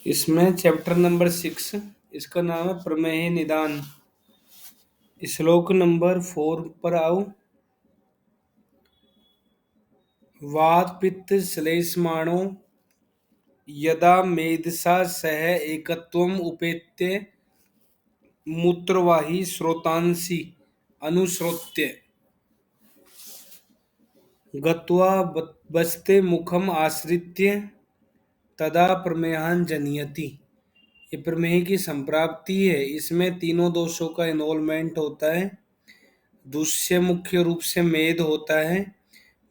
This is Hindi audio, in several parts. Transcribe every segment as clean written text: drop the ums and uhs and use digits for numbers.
इसमें चैप्टर नंबर 6, इसका नाम है प्रमेय निदान। श्लोक नंबर 4 पर आओ। वात पित्त श्लेष्माणो यदा मेधसा सह एकत्वम् उपेत्य मूत्रवाही स्रोतांसि अनुसृत्य गत्वा बस्ते मुखम आश्रित्य तदा प्रमेयान् जनयति। ये प्रमेय की संप्राप्ति है। इसमें तीनों दोषों का इन्वॉल्वमेंट होता है। दूसरे मुख्य रूप से मेद होता है,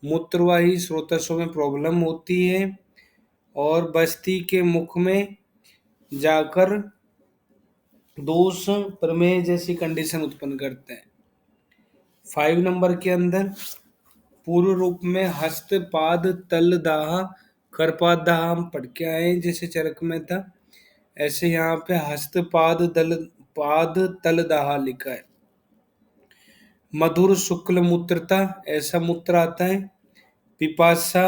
मूत्रवाही स्रोतसों में प्रॉब्लम होती है और बस्ती के मुख में जाकर दोष प्रमेय जैसी कंडीशन उत्पन्न करते हैं। 5 नंबर के अंदर पूर्व रूप में हस्त पाद तल दाह करपाद दाह हम पढ़ के आए, जैसे चरक में था ऐसे यहाँ पे हस्त पाद तल दाह लिखा है। मधुर शुक्ल मूत्रता ऐसा मूत्र आता है। पिपासा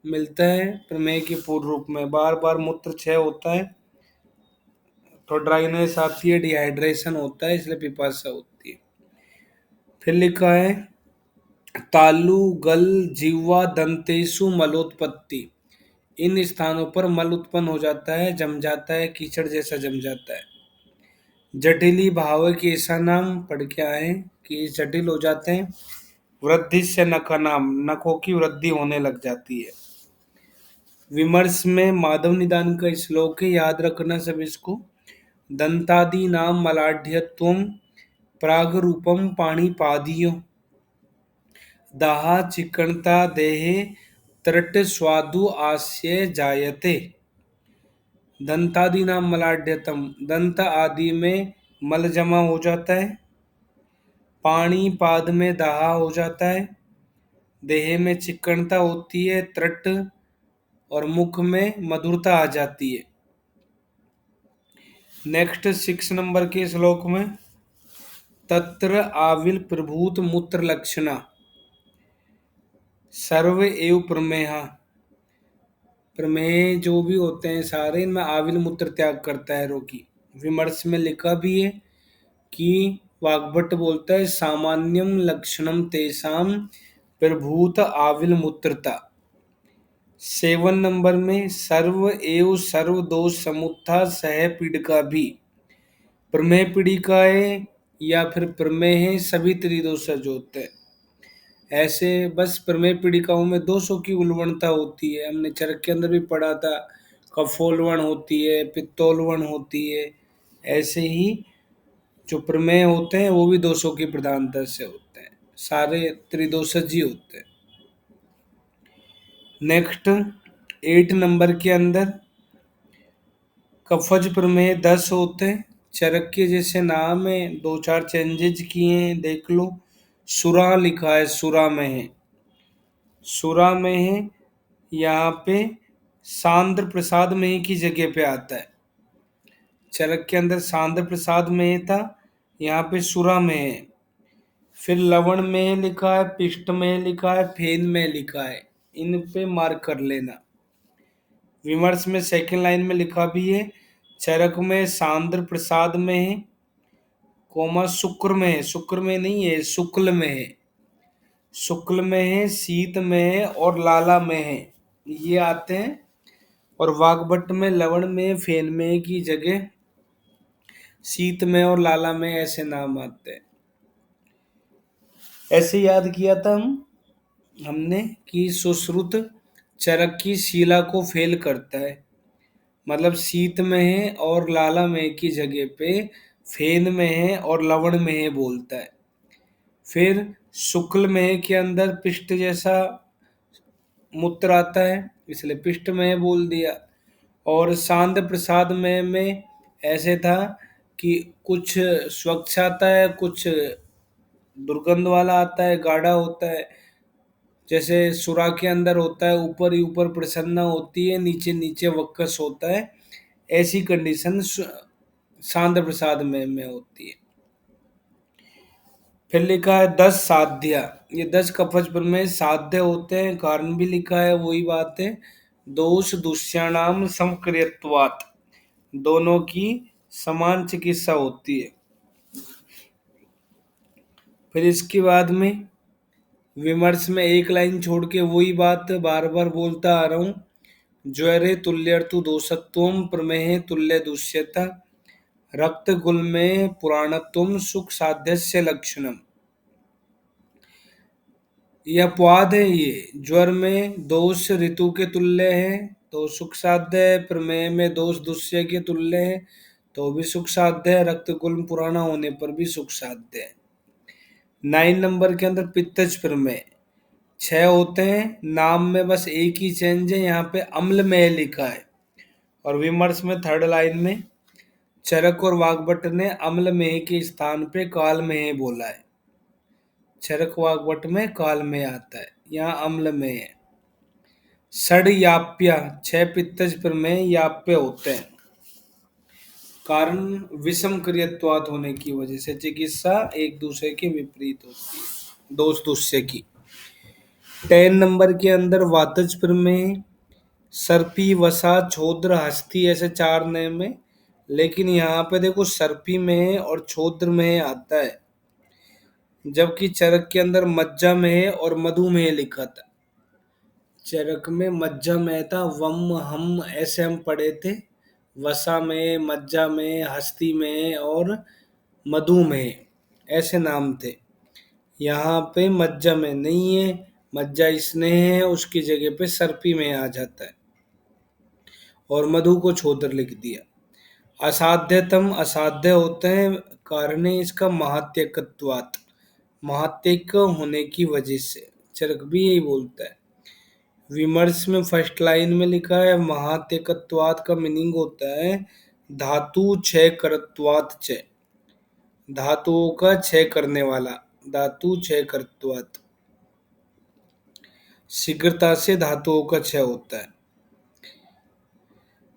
मिलता है प्रमेय के पूर्व रूप में, बार बार मूत्र क्षय होता है तो ड्राइनेस आती है, डिहाइड्रेशन होता है, इसलिए पिपासा होती है। फिर लिखा है तालु गल जीवा दंतेशु मलोत्पत्ति। इन स्थानों पर मल उत्पन्न हो जाता है, जम जाता है, कीचड़ जैसा जम जाता है। जटिली भाव के ऐसा नाम पढ़ के आए कि जटिल हो जाते हैं। वृद्धि से नखा नाम, नखों की वृद्धि होने लग जाती है। विमर्श में माधव निदान का श्लोक है, याद रखना सब इसको। दंतादि नाम मलाढ़्यत्वम प्राग रूपम पाणिपादियो दाहा चिकणता देहे त्रट स्वादु आस्य जायते। दंतादि नाम मलाढ़्यतम, दंत आदि में मल जमा हो जाता है, पानी पाद में दाहा हो जाता है, देह में चिकनता होती है, त्रट और मुख में मधुरता आ जाती है। नेक्स्ट 6 नंबर के श्लोक में तत्र आविल प्रभूत मूत्र लक्षणा सर्व एव प्रमेय। प्रमेय जो भी होते हैं सारे, इनमें आविल मूत्र त्याग करता है रोगी। विमर्श में लिखा भी है कि वाग्भट बोलता है सामान्यम लक्षणम तेषाम प्रभूत आविल मूत्रता। 7 नंबर में सर्व एव सर्व दोष समुत्था सह पीड़िका भी। प्रमेय पीड़िका है या फिर प्रमेय है, सभी त्रिदोषज होते हैं। ऐसे बस प्रमेय पीड़िकाओं में दोषों की उल्बणता होती है। हमने चरक के अंदर भी पढ़ा था, कफोल्बण होती है, पित्तोल्बण होती है। ऐसे ही जो प्रमेय होते हैं वो भी दोषों की प्रधानता से होते हैं, सारे त्रिदोषज ही होते हैं। नेक्स्ट 8 नंबर के अंदर कफज प्रमेय 10 होते हैं। चरक के जैसे नाम है, 2-4 चेंजेज किए हैं, देख लो। सुरा लिखा है, सुरा में है, सुरा में है, यहाँ पे सांद्र प्रसाद में की जगह पे आता है। चरक के अंदर सांद्र प्रसाद में था, यहाँ पे सुरा में है। फिर लवण में लिखा है, पिष्ट में लिखा है, फेन में लिखा है, इन पे मार्क कर लेना। विमर्श में सेकंड लाइन में लिखा भी है, चरक में सांद्र प्रसाद में है, कोमा शुक्र में है, शुक्र में नहीं है, शुक्ल में है, शुक्ल में है, शीत में है और लाला में है, ये आते हैं। और वाग्भट में लवण में फेन में की जगह शीत में और लाला में ऐसे नाम आते हैं। ऐसे याद किया था हमने कि सुश्रुत चरक की शिला को फेल करता है, मतलब शीत में है और लाला में की जगह पे फेन में है और लवण में है बोलता है। फिर शुक्ल में के अंदर पिष्ट जैसा मूत्र आता है, इसलिए पिष्ट में बोल दिया। और सांद प्रसाद में ऐसे था कि कुछ स्वच्छ आता है, कुछ दुर्गंध वाला आता है, गाढ़ा होता है। जैसे सुरा के अंदर होता है, ऊपर ही ऊपर प्रसन्ना होती है, नीचे नीचे वक्कस होता है, ऐसी कंडीशन सांद्र प्रसाद में होती है। फिर लिखा है 10 साध्या, ये 10 कफज में साध्य होते हैं, कारण भी लिखा है, वही बात है। दोष दुष्याणाम समक्रियत्वात्, दोनों की समान चिकित्सा होती है। फिर इसके बाद में विमर्श में एक लाइन छोड़ के वही बात बार बार बोलता आ रहा हूँ। ज्वरे तुल्यर्तु दोषत्वम प्रमेहे तुल्य दुष्यता रक्त गुल में पुराणत्वम सुख साध्यस्य लक्षणम। यह अपवाद है, ये ज्वर में दोष ऋतु के तुल्य है तो सुख साध्य है, प्रमेय में दोष दुष्य के तुल्य है तो भी सुख साध्य है, रक्त गुल्म पुराना होने पर भी सुख साध्य है। 9 नंबर के अंदर पित्तज प्रमेय 6 होते हैं, नाम में बस एक ही चेंज है, यहाँ पे अम्ल में लिखा है। और विमर्श में थर्ड लाइन में चरक और वाग्भट ने अम्ल में के स्थान पे काल में बोला है। चरक वाग्भट में काल में आता है, यहाँ अम्ल में है। षड याप्य 6 पित्तज प्रमेय याप्य होते हैं, कारण विषम क्रियत्वात होने की वजह से चिकित्सा एक दूसरे के विपरीत होती है, दोष दुष्य की। 10 नंबर के अंदर वातज प्रमेय सर्पी वसा छोद्र हस्ती ऐसे 4 नेम है, लेकिन यहाँ पे देखो सर्पी में और छोद्र में आता है, जबकि चरक के अंदर मज्जा में और मधुमेह लिखा था। चरक में मज्जा में था, वम हम ऐसे हम पढ़े थे, वसा में, मज्जा में, हस्ती में और मधु में ऐसे नाम थे। यहाँ पे मज्जा में नहीं है, मज्जा स्नेह है, उसकी जगह पे सर्पी में आ जाता है और मधु को छोदर लिख दिया। असाध्यतम असाध्य होते हैं, कारण है इसका महात्यकत्वात, महात्यक होने की वजह से, चरक भी यही बोलता है। विमर्श में फर्स्ट लाइन में लिखा है महात्यकत्वात का मीनिंग होता है धातु क्षय करत्वात क्षय, धातुओं का क्षय करने वाला, धातु क्षय करत्वात, शीघ्रता से धातुओं का क्षय होता है।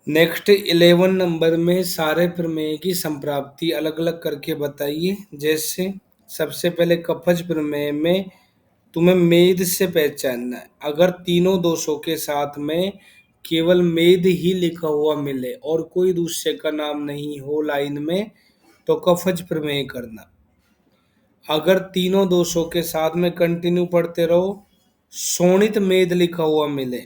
नेक्स्ट 11 नंबर में सारे प्रमेय की संप्राप्ति अलग अलग करके बताइए। जैसे सबसे पहले कफज प्रमेय में तुम्हें मेद से पहचानना है, अगर तीनों दोषों के साथ में केवल मेद ही लिखा हुआ मिले और कोई दूसरे का नाम नहीं हो लाइन में तो कफज प्रमेय करना। अगर तीनों दोषों के साथ में कंटिन्यू पढ़ते रहो, शोणित मेद लिखा हुआ मिले,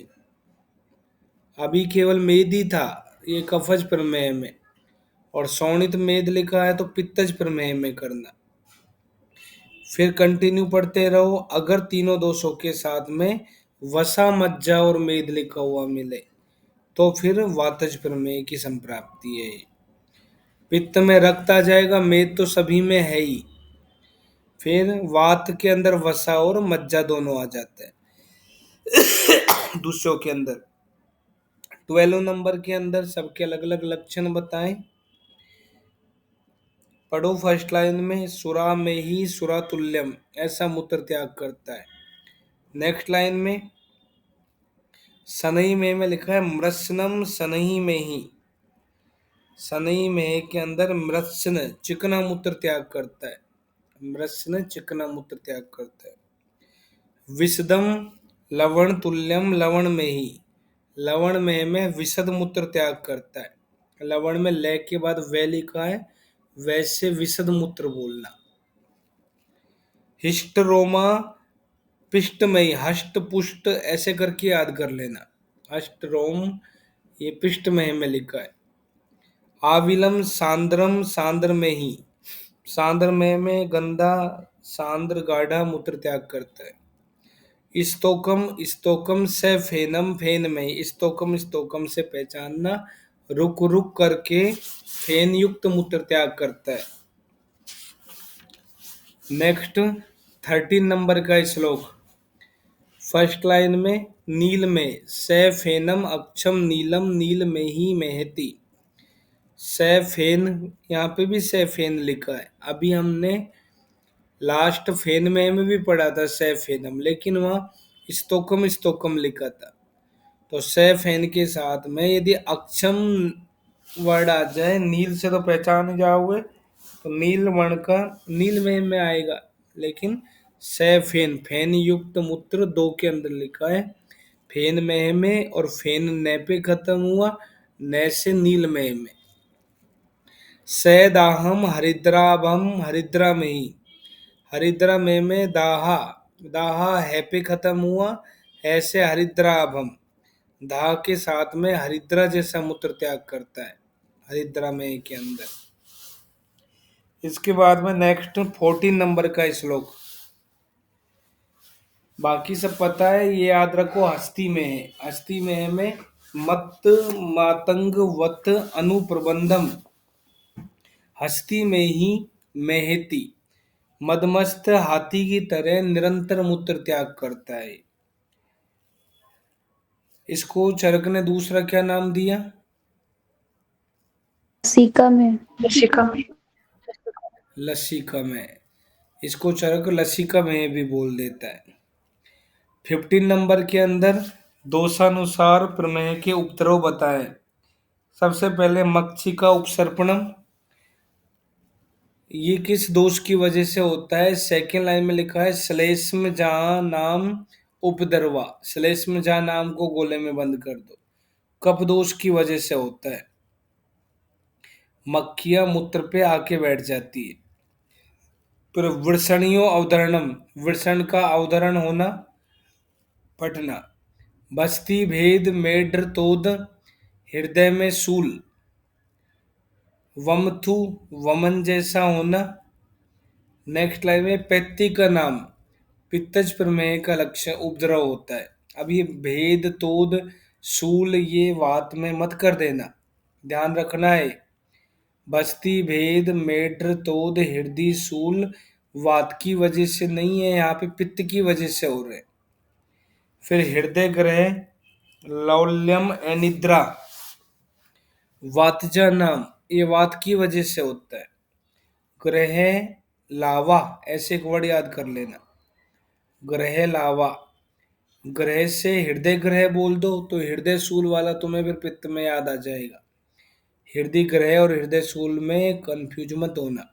अभी केवल मेद ही था ये कफज प्रमेय में, और शोणित मेद लिखा है तो पित्तज प्रमेय में करना। फिर कंटिन्यू पढ़ते रहो, अगर तीनों दोषों के साथ में वसा मज्जा और मेद लिखा हुआ मिले तो फिर वातज प्रमेय की संप्राप्ति है। पित्त में रक्त आ जाएगा, मेद तो सभी में है ही, फिर वात के अंदर वसा और मज्जा दोनों आ जाते हैं दूसरों के अंदर। 12 नंबर के अंदर सबके अलग अलग लक्षण बताएं, पढ़ो फर्स्ट लाइन में सुरा में ही सुरा तुल्यम ऐसा मूत्र त्याग करता है। नेक्स्ट लाइन में सनई में लिखा है मृत्सनम सनई में ही, सनई में के अंदर मृत्सन चिकना मूत्र त्याग करता है, मृत्सन चिकना मूत्र त्याग करता है। विशदम लवण तुल्यम लवण में ही, लवण में विशद मूत्र त्याग करता है, लवण में ले के बाद वे लिखा है, वैसे विशद मूत्र बोलना। हिस्टरोमा पिष्टमयी हष्ट पुष्ट ऐसे करके याद कर लेना, अष्टरोम ये पिष्टमय में लिखा है। आविलम सांद्रम सांद्र में ही, सांद्र में गंदा सांद्र गाढ़ा मूत्र त्याग करता है। स्तोकम स्तोकम से फेनम फेन में, स्तोकम स्तोकम से पहचानना, रुक रुक करके फेन युक्त मूत्र त्याग करता है। नेक्स्ट 13 नंबर का श्लोक, फर्स्ट लाइन में नील में सैफेनम अक्षम नीलम नील में ही महती, सैफेन यहाँ पे भी सैफेन लिखा है, अभी हमने लास्ट फेन में भी पढ़ा था सैफेनम, लेकिन वहाँ स्तोकम स्तोकम लिखा था। तो सैफेन के साथ में यदि अक्षम वर्ड आ जाए, नील से तो पहचान जाओगे, तो नील वर्ण का नील में आएगा, लेकिन सैफेन फेन युक्त मूत्र 2 के अंदर लिखा है, फेन में और फेन ने पे खत्म हुआ, न से नील में। सैदाहम हरिद्राभम हरिद्रा में ही, हरिद्रा में दाहा, दाहा है पे खत्म हुआ, ऐसे हरिद्राभम, धा के साथ में हरिद्रा जैसा मूत्र त्याग करता है हरिद्रा में के अंदर। इसके बाद में नेक्स्ट 14 नंबर का श्लोक, बाकी सब पता है, ये याद रखो, हस्ती में है, हस्ती में है में मत मातंग वत अनुप्रबंधम, हस्ती में ही मेहती, मदमस्त हाथी की तरह निरंतर मूत्र त्याग करता है। इसको चरक ने दूसरा क्या नाम दिया? लसिका में। लसिका में, इसको चरक लसिका में भी बोल देता है। 15 नंबर के अंदर दोषानुसार प्रमेय के उपद्रव बताएं। सबसे पहले मक्षी का उपसर्पणम, ये किस दोष की वजह से होता है? सेकेंड लाइन में लिखा है श्लेष्म जहां नाम उपद्रवा, श्लेष्म जहां नाम को गोले में बंद कर दो, कफ दोष की वजह से होता है, मक्खियां मूत्र पे आके बैठ जाती है। फिर वृषणियों अवतरणम, वृषण का अवतरण होना, पटना, बस्ती भेद मेढ्र तोद, हृदय में शूल, वमथु, वमन जैसा होना। नेक्स्ट लाइन में पैत्ती का नाम, पित्तज प्रमेय का लक्षण उपद्रव होता है। अब ये भेद तोद शूल ये वात में मत कर देना, ध्यान रखना है। बस्ती भेद मेढ्र तोद हृदय शूल वात की वजह से नहीं है, यहाँ पे पित्त की वजह से हो रहे। फिर हृदय ग्रह लौल्यम अनिद्रा, वातजा नाम, ये वात की वजह से होता है। ग्रह लावा, ऐसे एक वर्ड याद कर लेना, ग्रह लावा, ग्रह से हृदय ग्रह बोल दो तो हृदय शूल वाला तुम्हें फिर पित्त में याद आ जाएगा। हृदय ग्रह और हृदय शूल में कंफ्यूज मत होना।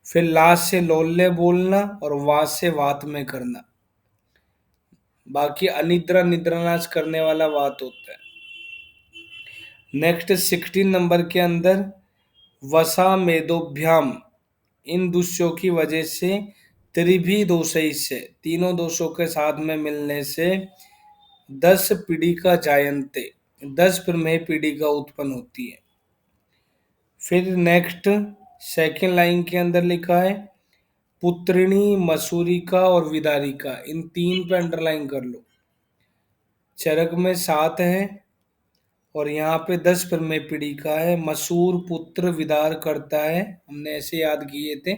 फिर लाश से लौल्य बोलना और वास से वात में करना, बाकी अनिद्रा निद्रानाश करने वाला वात होता है। नेक्स्ट 16 नंबर के अंदर वसा मेदोभ्याम, इन दुष्यों की वजह से त्रिभी दोषई से, तीनों दोषों के साथ में मिलने से 10 पीढ़ी का जायंते, 10 प्रमेय पीढ़ी का उत्पन्न होती है। फिर नेक्स्ट सेकेंड लाइन के अंदर लिखा है पुत्रिणी मसूरिका और विदारिका, इन तीन पे अंडरलाइन कर लो। चरक में 7 है और यहाँ पे 10 प्रमेय पीढ़ी का है। मसूर पुत्र विदार करता है, हमने ऐसे याद किए थे,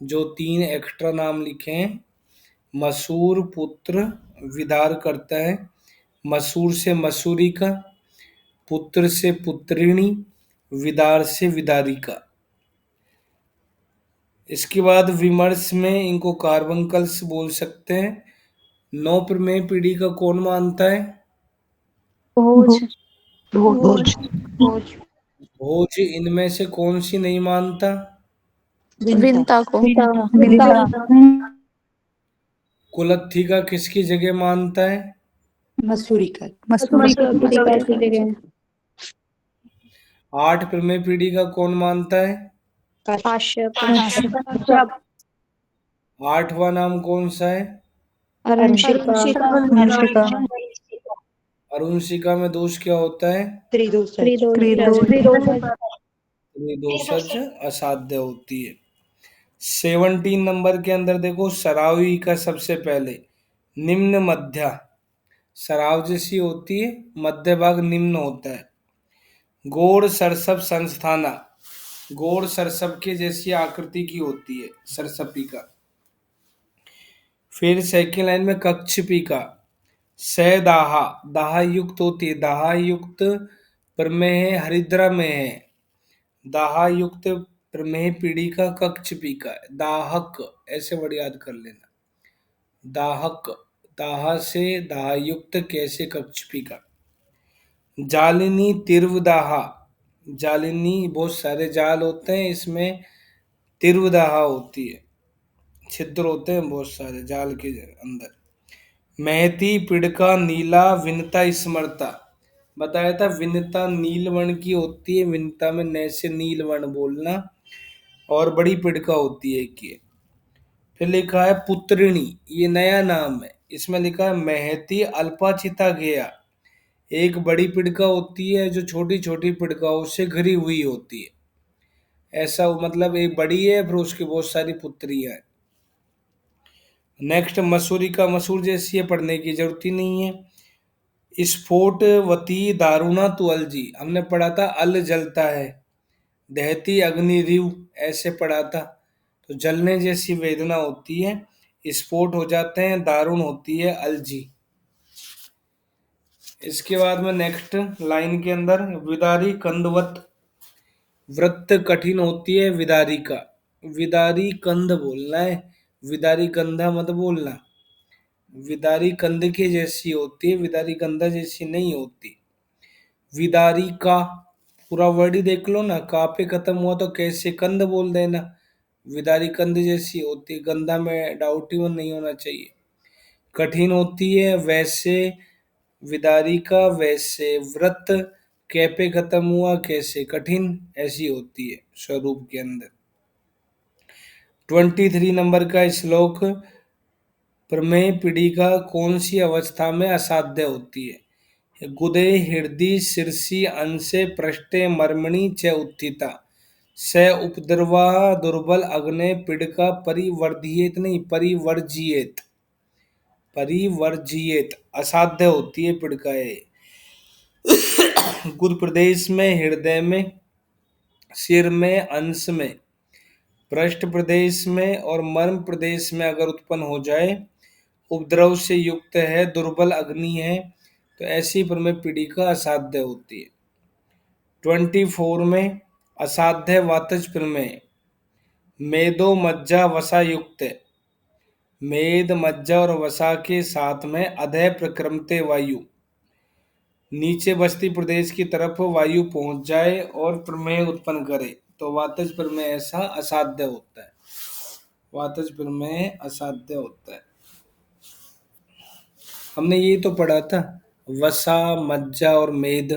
जो 3 एक्स्ट्रा नाम लिखे हैं। मसूर पुत्र विदार करता है, मसूर से मसूरिका, पुत्र से पुत्रिणी, विदार से विदारिका। इसके बाद विमर्श में इनको कार्बंकल्स बोल सकते हैं। 9 प्रमेय पीढ़ी का कौन मानता है? भोज। भोज। भोज। भोज इनमें से कौन सी नहीं मानता? विंता को। कुलत्थी का किसकी जगह मानता है? मसूरी का। की जगह 8 प्रमेय पीढ़ी का कौन मानता है? काश्यप। 8वां नाम कौन सा है? अनुशिका। अरुणशिका में दोष क्या होता है? त्रिदोषज असाध्य होती है। 17 नंबर के अंदर देखो सरावी का सबसे पहले निम्न मध्य, सराव जैसी होती है, मध्य भाग निम्न होता है। गौड़ सरसप संस्थाना, गौड़ सरसप के जैसी आकृति की होती है सरसपी का। फिर सेकेंड लाइन में कक्षपी का सदाहा, दाहा युक्त होती है, दाहा युक्त प्रमेय है, हरिद्रा में है। दाहा युक्त प्रमेय पीढ़ी का कक्षपी का दाहक, ऐसे वर्ड याद कर लेना, दाहक, दाहा से दाहा युक्त कैसे कक्षपी का। जालिनी तिर्वदाहा, जालिनी बहुत सारे जाल होते हैं, इसमें तिर्वदाहा होती है, छिद्र होते हैं बहुत सारे जाल के अंदर। महती पिड़का नीला विनता स्मरता, बताया था विनता नील वर्ण की होती है, विनता में न से नील वर्ण बोलना, और बड़ी पिड़का होती है एक ये। फिर लिखा है पुत्रिणी, ये नया नाम है, इसमें लिखा है महती अल्पाचिता गया। एक बड़ी पिड़का होती है जो छोटी छोटी पिड़काओं से घिरी हुई होती है, ऐसा मतलब एक बड़ी है फिर उसकी बहुत सारी पुत्रियां हैं। नेक्स्ट मसूरी का मसूर जैसी है, पढ़ने की जरूरत ही नहीं है। स्फोटवती दारुणा तु अलजी, हमने पढ़ा था अल जलता है। दहती अग्नि रिव, ऐसे पढ़ा था। तो जलने जैसी वेदना होती है, स्फोट हो जाते हैं, दारुण होती है अलजी। इसके बाद में नेक्स्ट लाइन के अंदर विदारी कंदवत, वृत्त कठिन होती है विदारी का, विदारी कंद बोलना है, विदारी कंधा मत बोलना। विदारी कंध के जैसी होती है, विदारी कंधा जैसी नहीं होती। विदारी का पूरा वर्ड ही देख लो ना, का पे खत्म हुआ तो कैसे कंध बोल देना। विदारी कंध जैसी होती है, गंधा में डाउट ही नहीं होना चाहिए। कठिन होती है वैसे, विदारी का वैसे, व्रत कैपे खत्म हुआ कैसे कठिन, ऐसी होती है स्वरूप के अंदर। 23 नंबर का श्लोक, प्रमेय पीड़िका कौन सी अवस्था में असाध्य होती है? गुदे हृदय शीर्षि अंशे पृष्ठे मर्मणि च उत्थिता स उपद्रवा दुर्बल अग्ने पीड़िका परिवर्धियेत, नहीं परिवर्जियेत, परिवर्जियेत, असाध्य होती है पीड़िकाएं। गुद प्रदेश में, हृदय में, सिर में, अंश में, पृष्ठ प्रदेश में और मर्म प्रदेश में अगर उत्पन्न हो जाए, उपद्रव से युक्त है, दुर्बल अग्नि है, तो ऐसी प्रमेय पीड़िका असाध्य होती है। 24 में असाध्य वातज प्रमेय, मेदो मज्जा वसा युक्त, मेद मज्जा और वसा के साथ में अधय प्रक्रमते वायु, नीचे बस्ती प्रदेश की तरफ वायु पहुंच जाए और प्रमेय उत्पन्न करे, तो वातज प्रमेय ऐसा असाध्य होता है, वातज प्रमेय असाध्य होता है। हमने ये तो पढ़ा था, वसा मज्जा और मेद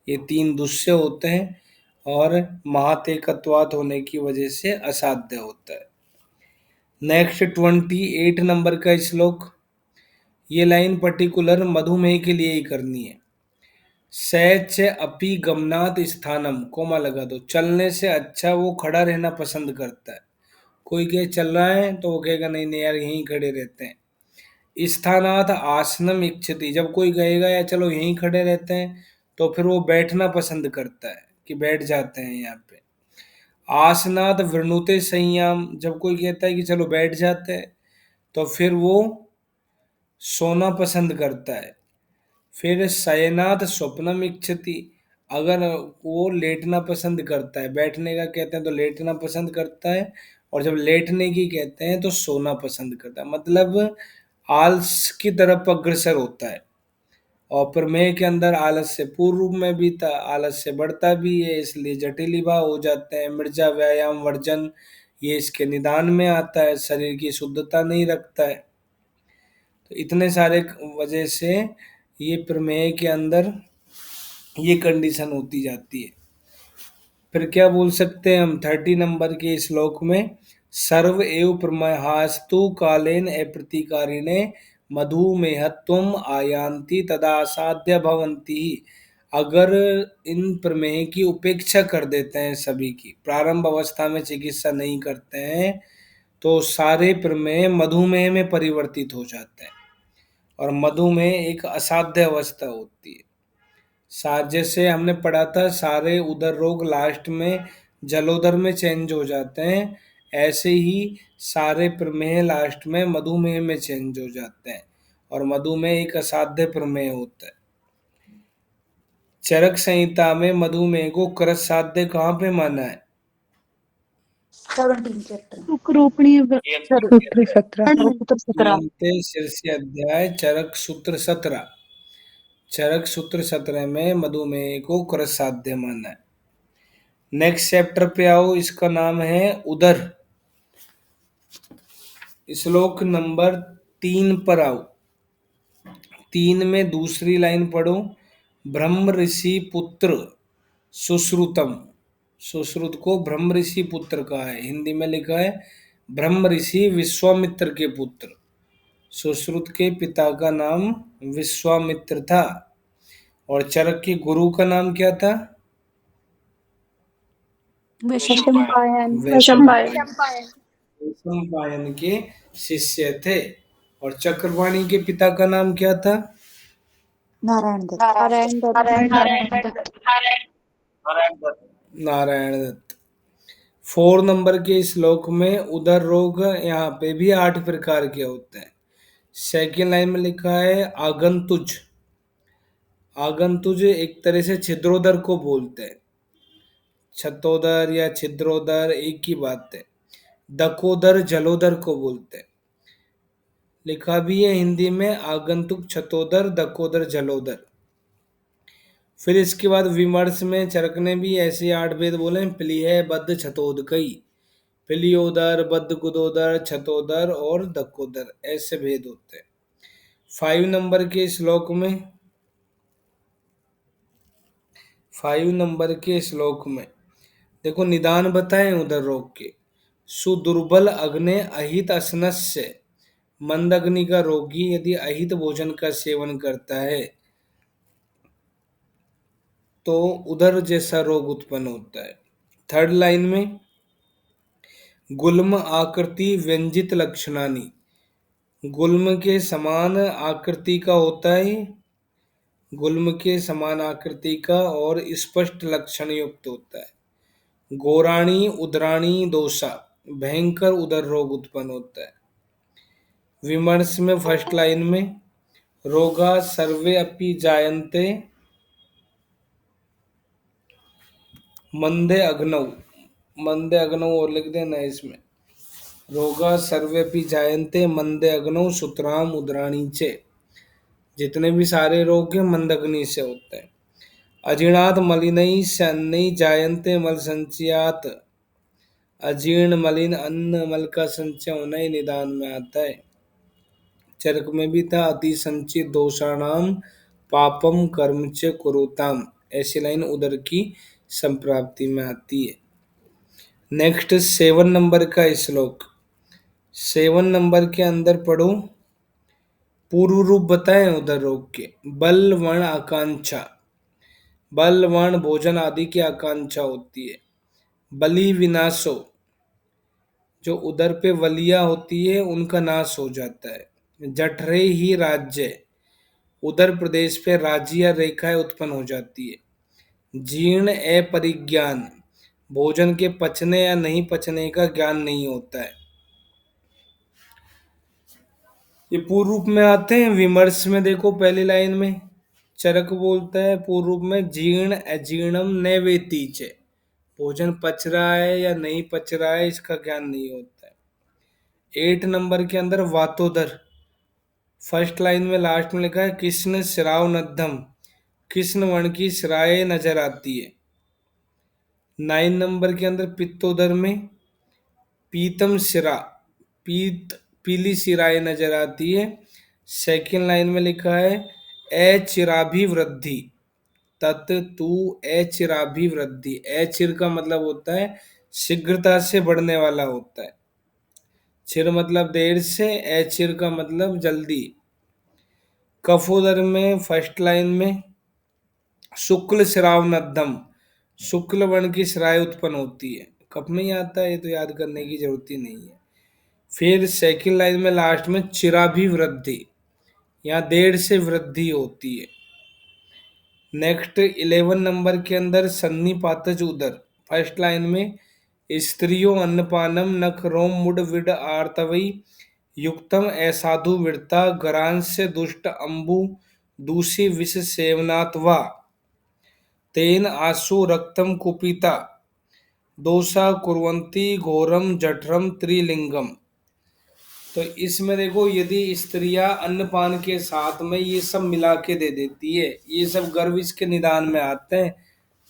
ये तीन दुष्य होते हैं और महातेकत्वात होने की वजह से असाध्य होता है। नेक्स्ट 28 नंबर का श्लोक, ये लाइन पर्टिकुलर मधुमेह के लिए ही करनी है। सच अपि गमनात स्थानम, कोमा लगा दो, चलने से अच्छा वो खड़ा रहना पसंद करता है। कोई कहे चल रहा है तो वो कहेगा नहीं नहीं यार यहीं खड़े रहते हैं। स्थानात आसनम इच्छति, जब कोई कहेगा या चलो यहीं खड़े रहते हैं तो फिर वो बैठना पसंद करता है कि बैठ जाते हैं यहाँ पे। आसनात वृणुते संयम, जब कोई कहता है कि चलो बैठ जाते हैं तो फिर वो सोना पसंद करता है। फिर शयनात स्वप्नम इच्छति, अगर वो लेटना पसंद करता है, बैठने का कहते हैं तो लेटना पसंद करता है, और जब लेटने की कहते हैं तो सोना पसंद करता है, मतलब आलस की तरफ अग्रसर होता है। और प्रमेय के अंदर आलस से पूर्व रूप में भी था, आलस से बढ़ता भी है, इसलिए जटिल भाव हो जाते हैं। मिर्जा व्यायाम वर्जन, ये इसके निदान में आता है, शरीर की शुद्धता नहीं रखता है। तो इतने सारे वजह से ये प्रमेय के अंदर ये कंडीशन होती जाती है। फिर क्या बोल सकते हैं हम 30 नंबर के श्लोक में, सर्व एव प्रमहास्तु कालेन अप्रतिकारिणे मधुमेहत्वम आयांति तदा साध्य भवंती। अगर इन प्रमेय की उपेक्षा कर देते हैं सभी की, प्रारंभ अवस्था में चिकित्सा नहीं करते हैं, तो सारे प्रमेय मधुमेह में परिवर्तित हो जाते हैं, और मधुमेह एक असाध्य अवस्था होती है। जैसे हमने पढ़ा था सारे उदर रोग लास्ट में जलोदर में चेंज हो जाते हैं, ऐसे ही सारे प्रमेय लास्ट में मधुमेह में चेंज हो जाते हैं, और मधुमेह एक असाध्य प्रमेय होता है। चरक संहिता में मधुमेह को कृत साध्य कहाँ पे माना है? 17 चैप्टर सुखरूपणी सूत्र 17 सूत्र 17 नियमते शीर्ष अध्याय चरक सूत्र 17, चरक सूत्र 17 में मधुमेह को कृत साध्य माना है। नेक्स्ट चैप्टर पे आओ, इसका नाम है उदर। श्लोक नंबर 3 पर आओ, 3 में दूसरी लाइन पढ़ो। ब्रह्म ऋषि पुत्र सुश्रुतम। सुश्रुत को ब्रह्म ऋषि पुत्र कहा है, हिंदी में लिखा है ब्रह्म ऋषि विश्वामित्र के पुत्र। सुश्रुत के पिता का नाम विश्वामित्र था। और चरक के गुरु का नाम क्या था? वैशंपायन। वैशंपायन के शिष्य थे। और चक्रपाणि के पिता का नाम क्या था? नारायण दत्त। नारायण दत्त। नारायण दत्त। 4 नंबर के श्लोक में उदर रोग यहाँ पे भी 8 प्रकार के होते हैं। सेकेंड लाइन में लिखा है आगंतुज। आगंतुज एक तरह से छिद्रोदर को बोलते हैं। छतोदर या छिद्रोदर एक ही बात है। दकोदर जलोदर को बोलते हैं। लिखा भी है हिंदी में आगंतुक, छतोदर, दकोदर, जलोदर। फिर इसके बाद विमर्श में चरक ने भी ऐसे 8 भेद बोले, प्लीह बद्ध छतोदकई। प्लियोदर, बद्ध गुदोदर, छतोदर और दकोदर, ऐसे भेद होते हैं। 5 नंबर के श्लोक में 5 नंबर के श्लोक में देखो निदान बताएं उदर रोग के। सुदुर्बल अग्ने अहित असनस्य। मंद अग्नि का रोगी यदि अहित भोजन का सेवन करता है तो उदर जैसा रोग उत्पन्न होता है। थर्ड लाइन में गुल्म आकृति व्यंजित लक्षणानी। गुल्म के समान आकृति का होता है, गुल्म के समान आकृति का और स्पष्ट लक्षण युक्त होता है। गोराणी उदराणी दोषा, भयंकर उदर रोग उत्पन्न होता है। विमर्श में फर्स्ट लाइन में रोगा सर्वे अपि जायन्ते मंदे अग्नौ। मंदे अग्नौ और लिख देना इसमें। रोगा सर्वेपि जायन्ते मंदे अग्नौ सुतराम उदराणी चे। जितने भी सारे रोग हैं मंद अग्नि से होते हैं। अजीर्णात मलिनई सन्नई जायन्ते मल संचयात। अजीर्ण मलिन अन्न मल का संचय होना ही निदान में आता है। चरक में भी था अति संचित दोषाणाम पापम कर्म च कुरुताम। ऐसी लाइन उदर की संप्राप्ति में आती है। नेक्स्ट 7 नंबर का श्लोक। 7 नंबर के अंदर पढ़ो। पूर्व रूप बताएं उदर रोग के। बल वर्ण आकांक्षा। बल वर्ण भोजन आदि की आकांक्षा होती है। बलि विनाशो, जो उदर पे वलिया होती है उनका नाश हो जाता है। जठरे ही राज्य, उदर प्रदेश पे राज्य या रेखाएं उत्पन्न हो जाती है। जीर्ण अपरिज्ञान, भोजन के पचने या नहीं पचने का ज्ञान नहीं होता है। ये पूर्व रूप में आते हैं। विमर्श में देखो पहली लाइन में चरक बोलता है पूर्व रूप में जीर्ण अजीर्णम नैवेति च। भोजन पच रहा है या नहीं पच रहा है इसका ज्ञान नहीं होता है। 8 नंबर के अंदर वातोदर। फर्स्ट लाइन में लास्ट में लिखा है कृष्ण श्राव नद्धम। कृष्ण वर्ण की श्राय नजर आती है। 9 नंबर के अंदर पित्तोदर में पीतम शिरा, पीत पीली शिराएं नजर आती है। सेकेंड लाइन में लिखा है अचिराभिवृद्धि। तत् तू अचिराभिवृद्धि। अचिर का मतलब होता है शीघ्रता से बढ़ने वाला होता है। चिर मतलब देर से, अचिर का मतलब जल्दी। कफोदर में फर्स्ट लाइन में शुक्ल श्राव नद्धम। शुक्ल वर्ण की श्राय उत्पन्न होती है। कफ में ही आता है, ये तो याद करने की जरूरत ही नहीं है। फिर सेकेंड लाइन में लास्ट में चिराभिवृद्धि, यहाँ देर से वृद्धि होती है। नेक्स्ट 11 नंबर के अंदर सन्निपातज उदर। फर्स्ट लाइन में स्त्रियों अन्नपानम नख रोम मुड विड आर्तवई युक्तम असाधु विड़ता गरांश दुष्ट अंबु दूषी विष सेवनात्वा तेन आसु रक्तम कुपिता दोषा कुर्वन्ति घोरम जठरम त्रिलिंगम। तो इसमें देखो यदि स्त्रियां अन्नपान के साथ में ये सब मिला के दे देती है, ये सब गर्भ इसके निदान में आते हैं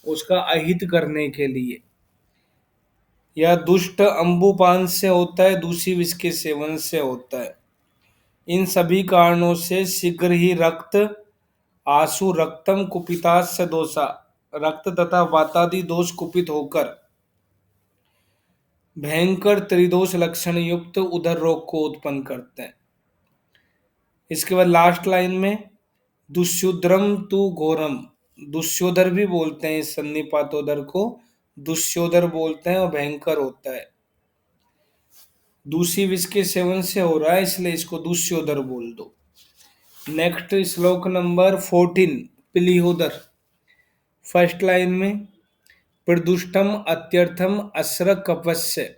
उसका अहित करने के लिए। या दुष्ट अंबुपान से होता है, दूसरी विष के सेवन से होता है। इन सभी कारणों से शीघ्र ही रक्त आशु रक्तम कुपितास्य दोषा, रक्त तथा वातादि दोष कुपित होकर भयंकर त्रिदोष लक्षण युक्त उदर रोग को उत्पन्न करते हैं। इसके बाद लास्ट लाइन में दुष्योदरम तु घोरम, दुष्योदर भी बोलते हैं इस सन्निपातोदर को, दुष्योदर बोलते हैं और भयंकर होता है। दूसरी विष के सेवन से हो रहा है इसलिए इसको दुष्योदर बोल दो। नेक्स्ट श्लोक नंबर 14 पिलिहोदर। फर्स्ट लाइन में प्रदुष्टम अत्यर्थम अस्र कपस्य,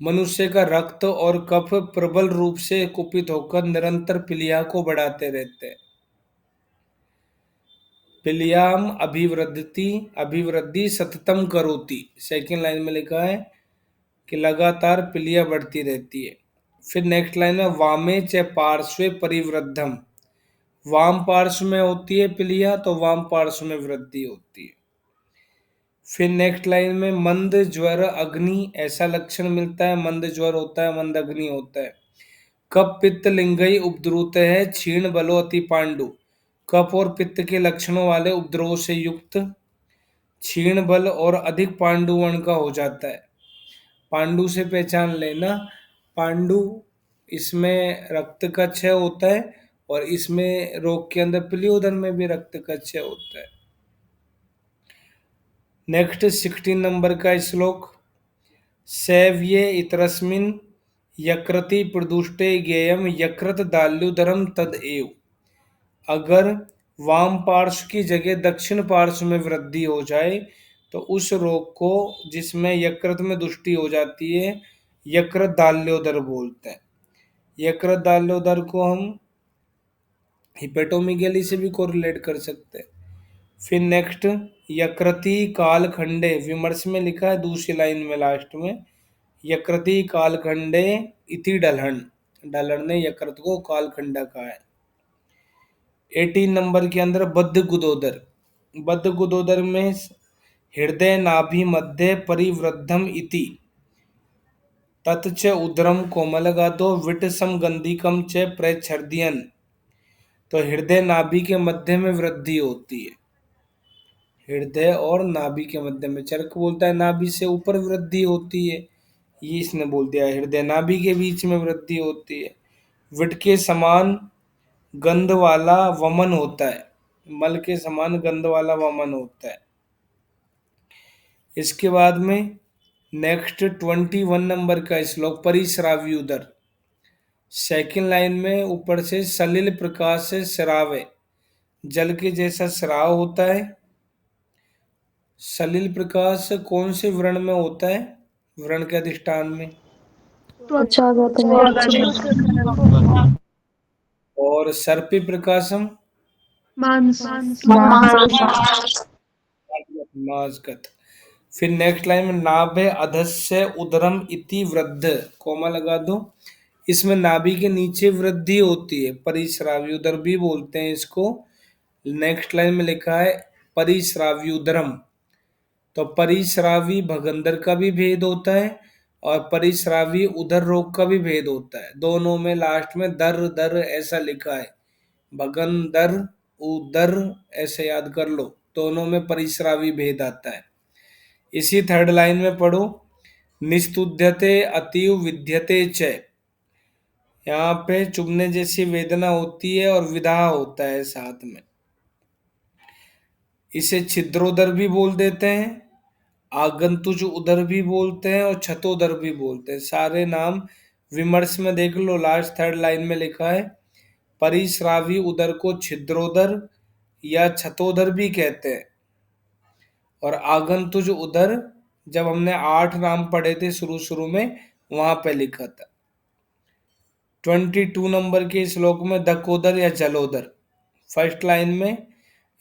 मनुष्य का रक्त और कफ प्रबल रूप से कुपित होकर निरंतर पिलिया को बढ़ाते रहते हैं। पिलियाम अभिवृद्धि अभिवृद्धि सततम करोति, सेकेंड लाइन में लिखा है कि लगातार पिलिया बढ़ती रहती है। फिर नेक्स्ट लाइन में वामे च पार्श्वे परिवृद्धम, वाम पार्श्व में होती है पिलिया तो वाम पार्श्व में वृद्धि होती है। फिर नेक्स्ट लाइन में मंद ज्वर अग्नि, ऐसा लक्षण मिलता है, मंद ज्वर होता है, मंद अग्नि होता है। कप पित्त लिंगई उपद्रुत है क्षीण बलो अति पांडु, कफ और पित्त के लक्षणों वाले उपद्रव से युक्त क्षीण बल और अधिक पांडु वर्ण का हो जाता है। पांडु से पहचान लेना, पांडु इसमें रक्त का क्षय होता है और इसमें रोग के अंदर पिलियोदर में भी रक्त का क्षय होता है। नेक्स्ट 16 नंबर का श्लोक, सैव्ये इतरस्मिन यकृति प्रदुष्टे ज्ञेयम यकृत दाल्युदरम तद एव, अगर वाम पार्श्व की जगह दक्षिण पार्श्व में वृद्धि हो जाए तो उस रोग को जिसमें यकृत में दुष्टि हो जाती है यकृत दाल्योदर बोलते हैं। यकृत दाल्योदर को हम हिपेटोमीगेली से भी कोरिलेट कर सकते हैं। फिर नेक्स्ट यकृति कालखंडे, विमर्श में लिखा है दूसरी लाइन में लास्ट में, यकृति कालखंडे इति डलहन, डलहन ने यकृत को कालखंडा कहा है। 18 नंबर के अंदर बद्ध गुदोदर, बद्ध गुदोदर में हृदय नाभि मध्य परिवृद्धम इति तत्च उदरम कोमलगादो विटसम गंधिकम च प्रच्छर्दयन, तो हृदय नाभि के मध्य में वृद्धि होती है, हृदय और नाभि के मध्य में, चरक बोलता है नाभि से ऊपर वृद्धि होती है, ये इसने बोल दिया हृदय नाभि के बीच में वृद्धि होती है। विट के समान गंध वाला वमन होता है, मल के समान गंध वाला वमन होता है। इसके बाद में नेक्स्ट 21 नंबर का श्लोक परिश्रावी उदर, सेकेंड लाइन में ऊपर से सलिल प्रकाश से श्राव, जल के जैसा श्राव होता है। सलिल प्रकाश कौन से व्रण में होता है, व्रण के अधिष्ठान में, त्वचागत है। और सर्पी प्रकाशम मांसगत। फिर नेक्स्ट लाइन में नाभे अधस्य उदरम इति वृद्ध, कोमा लगा दो, इसमें नाभि के नीचे वृद्धि होती है, परिश्रावी उदर भी बोलते हैं इसको। नेक्स्ट लाइन में लिखा है परिश्रावी उदरम, तो परिश्रावी भगंदर का भी भेद होता है और परिश्रावी उदर रोग का भी भेद होता है, दोनों में लास्ट में दर दर ऐसा लिखा है, भगंदर उदर ऐसे याद कर लो, दोनों में परिश्रावी भेद आता है। इसी थर्ड लाइन में पढ़ो निस्तुध्यते अतीव विद्यते च, यहाँ पे चुभने जैसी वेदना होती है और विदाह होता है साथ में, इसे छिद्रोदर भी बोल देते हैं, आगंतुज उदर भी बोलते हैं और छतोदर भी बोलते हैं, सारे नाम विमर्श में देख लो, लास्ट थर्ड लाइन में लिखा है परिश्रावी उदर को छिद्रोदर या छतोदर भी कहते हैं, और आगंतुज उदर जब हमने 8 नाम पढ़े थे शुरू में वहां पे लिखा था। 22 नंबर के श्लोक में दकोदर या जलोदर, फर्स्ट लाइन में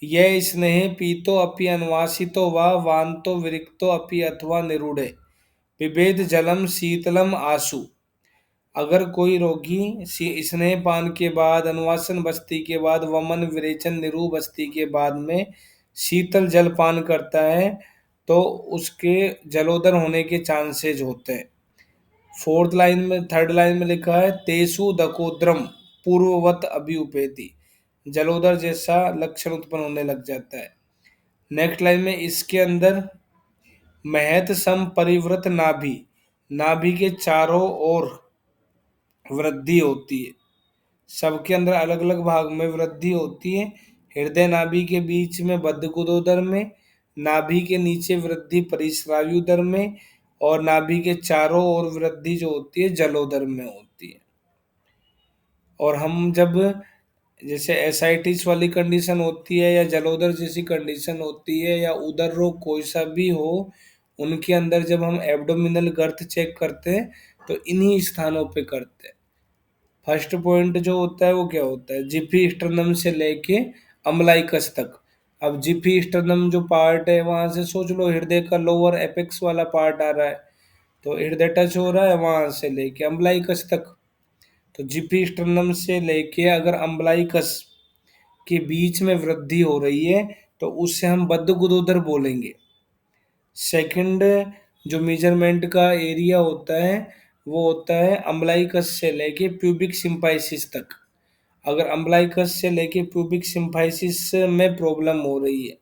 यह स्नेह पीतो अपि अन्वासितो वा वांतो विरिक्तो अपि अथवा निरूढ़े विभेद जलम शीतलम आशु, अगर कोई रोगी स्नेह पान के बाद अनुवासन बस्ती के बाद वमन विरेचन निरू बस्ती के बाद में शीतल जल पान करता है तो उसके जलोदर होने के चांसेज होते हैं। फोर्थ लाइन में थर्ड लाइन में लिखा है तेसु दकोद्रम पूर्ववत अभिउपेति, जलोदर जैसा लक्षण उत्पन्न होने लग जाता है। नेक्स्ट लाइन में इसके अंदर महत सम परिवृत नाभि, नाभि के चारों ओर वृद्धि होती है। सबके अंदर अलग अलग भाग में वृद्धि होती है। हृदय नाभि के बीच में बद्धगुदोदर में, नाभि के नीचे वृद्धि परिस्राव्युदर में, और नाभि के चारों ओर वृद्धि जो होती है जलोदर में होती है। और हम जब जैसे एसाइटिस वाली कंडीशन होती है या जलोदर जैसी कंडीशन होती है या उदर रोग कोई सा भी हो, उनके अंदर जब हम एब्डोमिनल गर्थ चेक करते हैं तो इन्हीं स्थानों पे करते हैं। फर्स्ट पॉइंट जो होता है वो क्या होता है, जिफी स्टर्नम से लेके अम्लाइकस तक। अब जिफी स्टर्नम जो पार्ट है वहां से सोच लो हृदय का लोअर एपेक्स वाला पार्ट आ रहा है, तो हृदय टच हो रहा है वहां से लेके अम्लाइकस तक। तो जिफी स्टर्नम से लेके अगर अम्लाइकस के बीच में वृद्धि हो रही है तो उससे हम बद्धगुदोदर बोलेंगे। सेकंड जो मेजरमेंट का एरिया होता है वो होता है अम्लाइकस से लेके प्यूबिक सिम्फाइसिस तक। अगर अम्लाइकस से लेके प्यूबिक सिम्फाइसिस में प्रॉब्लम हो रही है,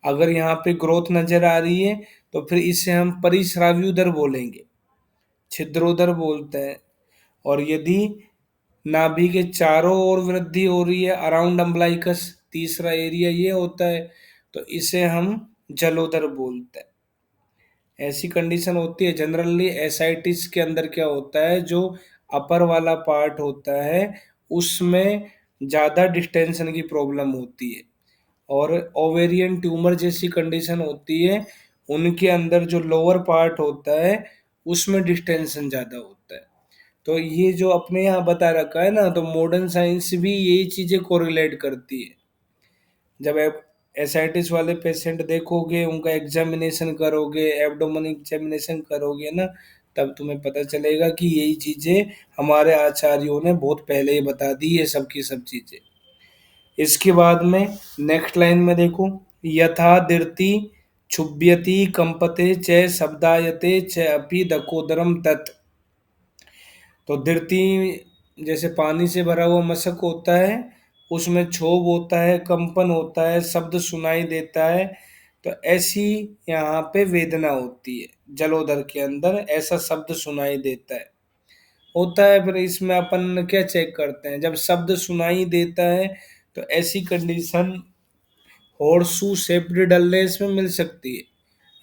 अगर यहाँ पे ग्रोथ नजर आ रही है तो फिर इसे हम परिस्राव्युदर बोलेंगे, छिद्रोदर बोलते हैं। और यदि नाभि के चारों ओर वृद्धि हो रही है अराउंड अम्बलाइकस, तीसरा एरिया ये होता है, तो इसे हम जलोदर बोलते हैं। ऐसी कंडीशन होती है जनरली एसाइटिस के अंदर क्या होता है, जो अपर वाला पार्ट होता है उसमें ज़्यादा डिस्टेंशन की प्रॉब्लम होती है, और ओवेरियन ट्यूमर जैसी कंडीशन होती है उनके अंदर जो लोअर पार्ट होता है उसमें डिस्टेंशन ज़्यादा होता है। तो ये जो अपने यहाँ बता रखा है ना, तो मॉडर्न साइंस भी यही चीजें कोरिलेट करती है। जब आप एसाइटिस वाले पेशेंट देखोगे, उनका एग्जामिनेशन करोगे, एब्डोमेन एग्जामिनेशन करोगे ना, तब तुम्हें पता चलेगा कि यही चीजें हमारे आचार्यों ने बहुत पहले ही बता दी है, सबकी सब चीजें। इसके बाद में नेक्स्ट लाइन में देखो, यथा दीर्ति क्षुभ्यति कंपते च शब्दायते च अपि दकोदरम तत्। तो धरती जैसे पानी से भरा हुआ मशक होता है, उसमें क्षोभ होता है, कंपन होता है, शब्द सुनाई देता है। तो ऐसी यहाँ पे वेदना होती है, जलोदर के अंदर ऐसा शब्द सुनाई देता है होता है। फिर इसमें अपन क्या चेक करते हैं, जब शब्द सुनाई देता है तो ऐसी कंडीशन हॉर्सू शेप्ड डलनेस में मिल सकती है,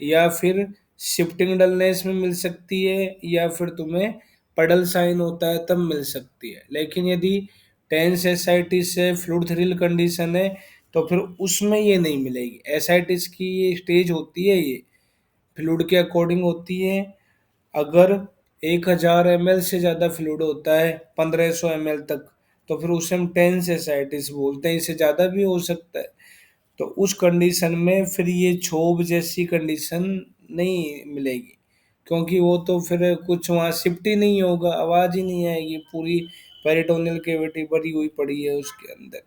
या फिर शिफ्टिंग डलनेस में मिल सकती है, या फिर तुम्हें पडल साइन होता है तब मिल सकती है। लेकिन यदि टेंस एसाइटिस है, फ्लूइड थ्रिल कंडीशन है, तो फिर उसमें ये नहीं मिलेगी। एसाइटिस की ये स्टेज होती है, ये फ्लूइड के अकॉर्डिंग होती है। अगर 1000 ml से ज़्यादा फ्लूइड होता है 1500 ml तक, तो फिर उसे हम टेंस एसाइटिस बोलते हैं। इससे ज़्यादा भी हो सकता है, तो उस कंडीशन में फिर ये क्षोभ जैसी कंडीशन नहीं मिलेगी, क्योंकि वो तो फिर कुछ वहाँ शिफ्ट ही नहीं होगा, आवाज़ ही नहीं आएगी, पूरी पेरिटोनियल कैविटी भरी हुई पड़ी है उसके अंदर,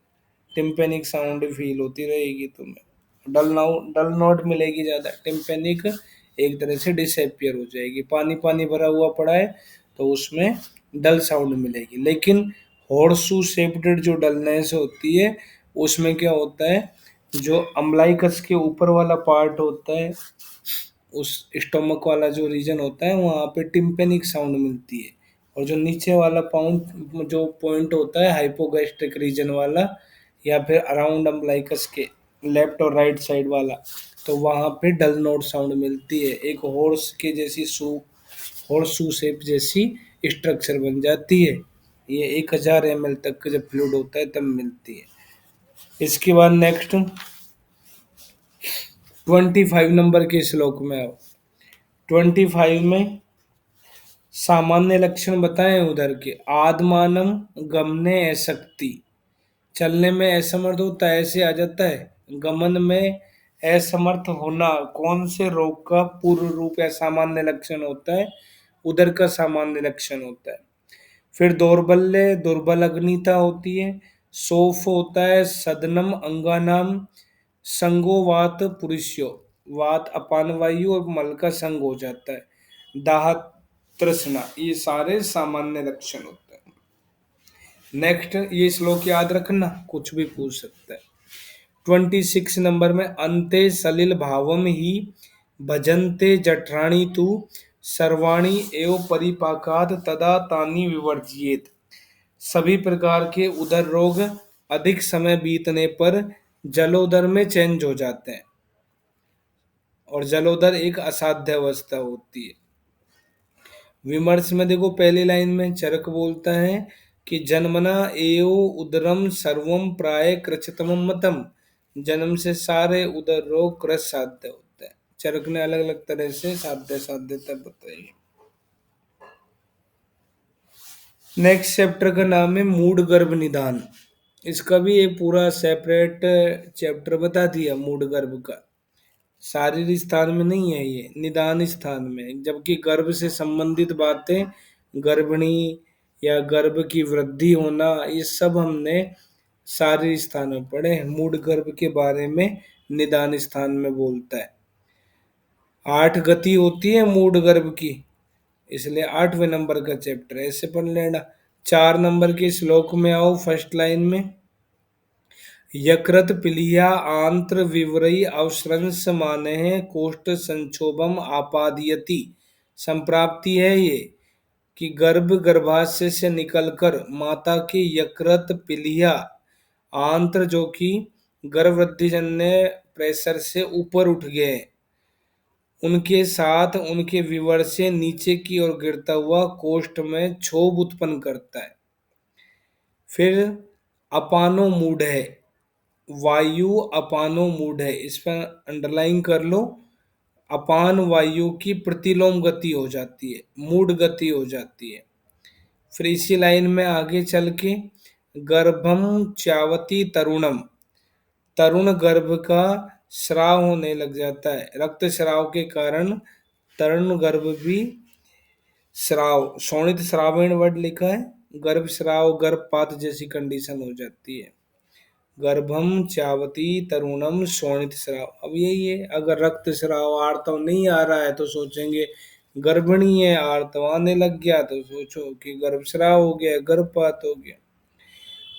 टिम्पेनिक साउंड फील होती रहेगी तुम्हें। डल नोट मिलेगी ज़्यादा, टिम्पेनिक एक तरह से डिसअपियर हो जाएगी। पानी पानी भरा हुआ पड़ा है तो उसमें डल साउंड मिलेगी। लेकिन हॉर्सू शेप्ड जो डलनेस होती है उसमें क्या होता है, जो अम्लाइकस के ऊपर वाला पार्ट होता है, उस स्टोमक वाला जो रीजन होता है वहाँ पे टिम्पेनिक साउंड मिलती है। और जो नीचे वाला पाउंड जो पॉइंट होता है हाइपोगैस्ट्रिक रीजन वाला, या फिर अराउंड अम्लाइकस के लेफ्ट और राइट साइड वाला, तो वहाँ पे डल नोट साउंड मिलती है। एक हॉर्स के जैसी हॉर्स शू शेप जैसी स्ट्रक्चर बन जाती है। ये 1000 ml तक जब फ्लूइड होता है तब मिलती है। इसके बाद नेक्स्ट 25 नंबर के श्लोक में आओ। 25 में सामान्य लक्षण बताएं उधर के। आदमानम गमने अशक्ति, चलने में असमर्थ होता है, ऐसे आ जाता है। गमन में असमर्थ होना कौन से रोग का पूर्व रूप या सामान्य लक्षण होता है, उधर का सामान्य लक्षण होता है। फिर दौर्बल्य दुर्बल अग्निता होती है। सोफ होता है सदनम अंगानाम संगो वात पुरुषो, वात अपान वायु और मल का संग हो जाता है। दाह तृष्णा, ये सारे सामान्य लक्षण होते हैं। नेक्स्ट, ये श्लोक याद रखना, कुछ भी पूछ सकता है। 26 नंबर में, अंते सलिल भावम ही भजन्ते जठराणि तु सर्वाणि एव परिपाकात तदा तानि विवर्जियेत। सभी प्रकार के उदर रोग अधिक समय बीतने पर जलोदर में चेंज हो जाते हैं, और जलोदर एक असाध्य अवस्था होती है। विमर्श में देखो, पहली लाइन में चरक बोलता है कि जन्मना एव उदरम सर्वम प्राय कृच्छतमं मतम, जन्म से सारे उदर रोग कृश साध्य होते हैं। चरक ने अलग अलग तरह से साध्य साध्यता बताई। नेक्स्ट चैप्टर का नाम है मूड गर्भ निदान। इसका भी एक पूरा सेपरेट चैप्टर बता दिया मूड गर्भ का। शारीरिक स्थान में नहीं है, ये निदान स्थान में है। जबकि गर्भ से संबंधित बातें, गर्भिणी या गर्भ की वृद्धि होना, ये सब हमने शारीरिक स्थान में पढ़े हैं। मूड गर्भ के बारे में निदान स्थान में बोलता है। 8 गति होती है मूड गर्भ की, इसलिए 8वें नंबर का चैप्टर ऐसे पढ़ लेना। 4 नंबर के श्लोक में आओ, फर्स्ट लाइन में, यकृत पिलिया आंत्र विवरई अवश्रंस माने कोष्ठ संक्षोभम आपादयति। संप्राप्ति है ये कि गर्भ गर्भाशय से निकलकर माता के यकृत पिलिया आंत्र, जो कि गर्भवृद्धि जन्य प्रेशर से ऊपर उठ गए, उनके साथ उनके विवर से नीचे की ओर गिरता हुआ कोष्ठ में क्षोभ उत्पन्न करता है। फिर अपानो मूढ़ है, वायु अपानो मूढ़ है, इस पर अंडरलाइन कर लो। अपान वायु की प्रतिलोम गति हो जाती है, मूढ़ गति हो जाती है। फिर इसी लाइन में आगे चल के, गर्भम च्यावती तरुणम, तरुण गर्भ का स्राव होने लग जाता है। रक्त स्राव के कारण तरुण गर्भ भी स्राव, शोणित श्रावण वर्ड लिखा है, गर्भ स्राव गर्भपात जैसी कंडीशन हो जाती है। गर्भम चावती तरुणम शोणित स्राव। अब यही है, अगर रक्त स्राव आर्तव नहीं आ रहा है तो सोचेंगे गर्भिणी है, आर्तव आने लग गया तो सोचो कि गर्भ स्राव हो गया, गर्भपात हो गया।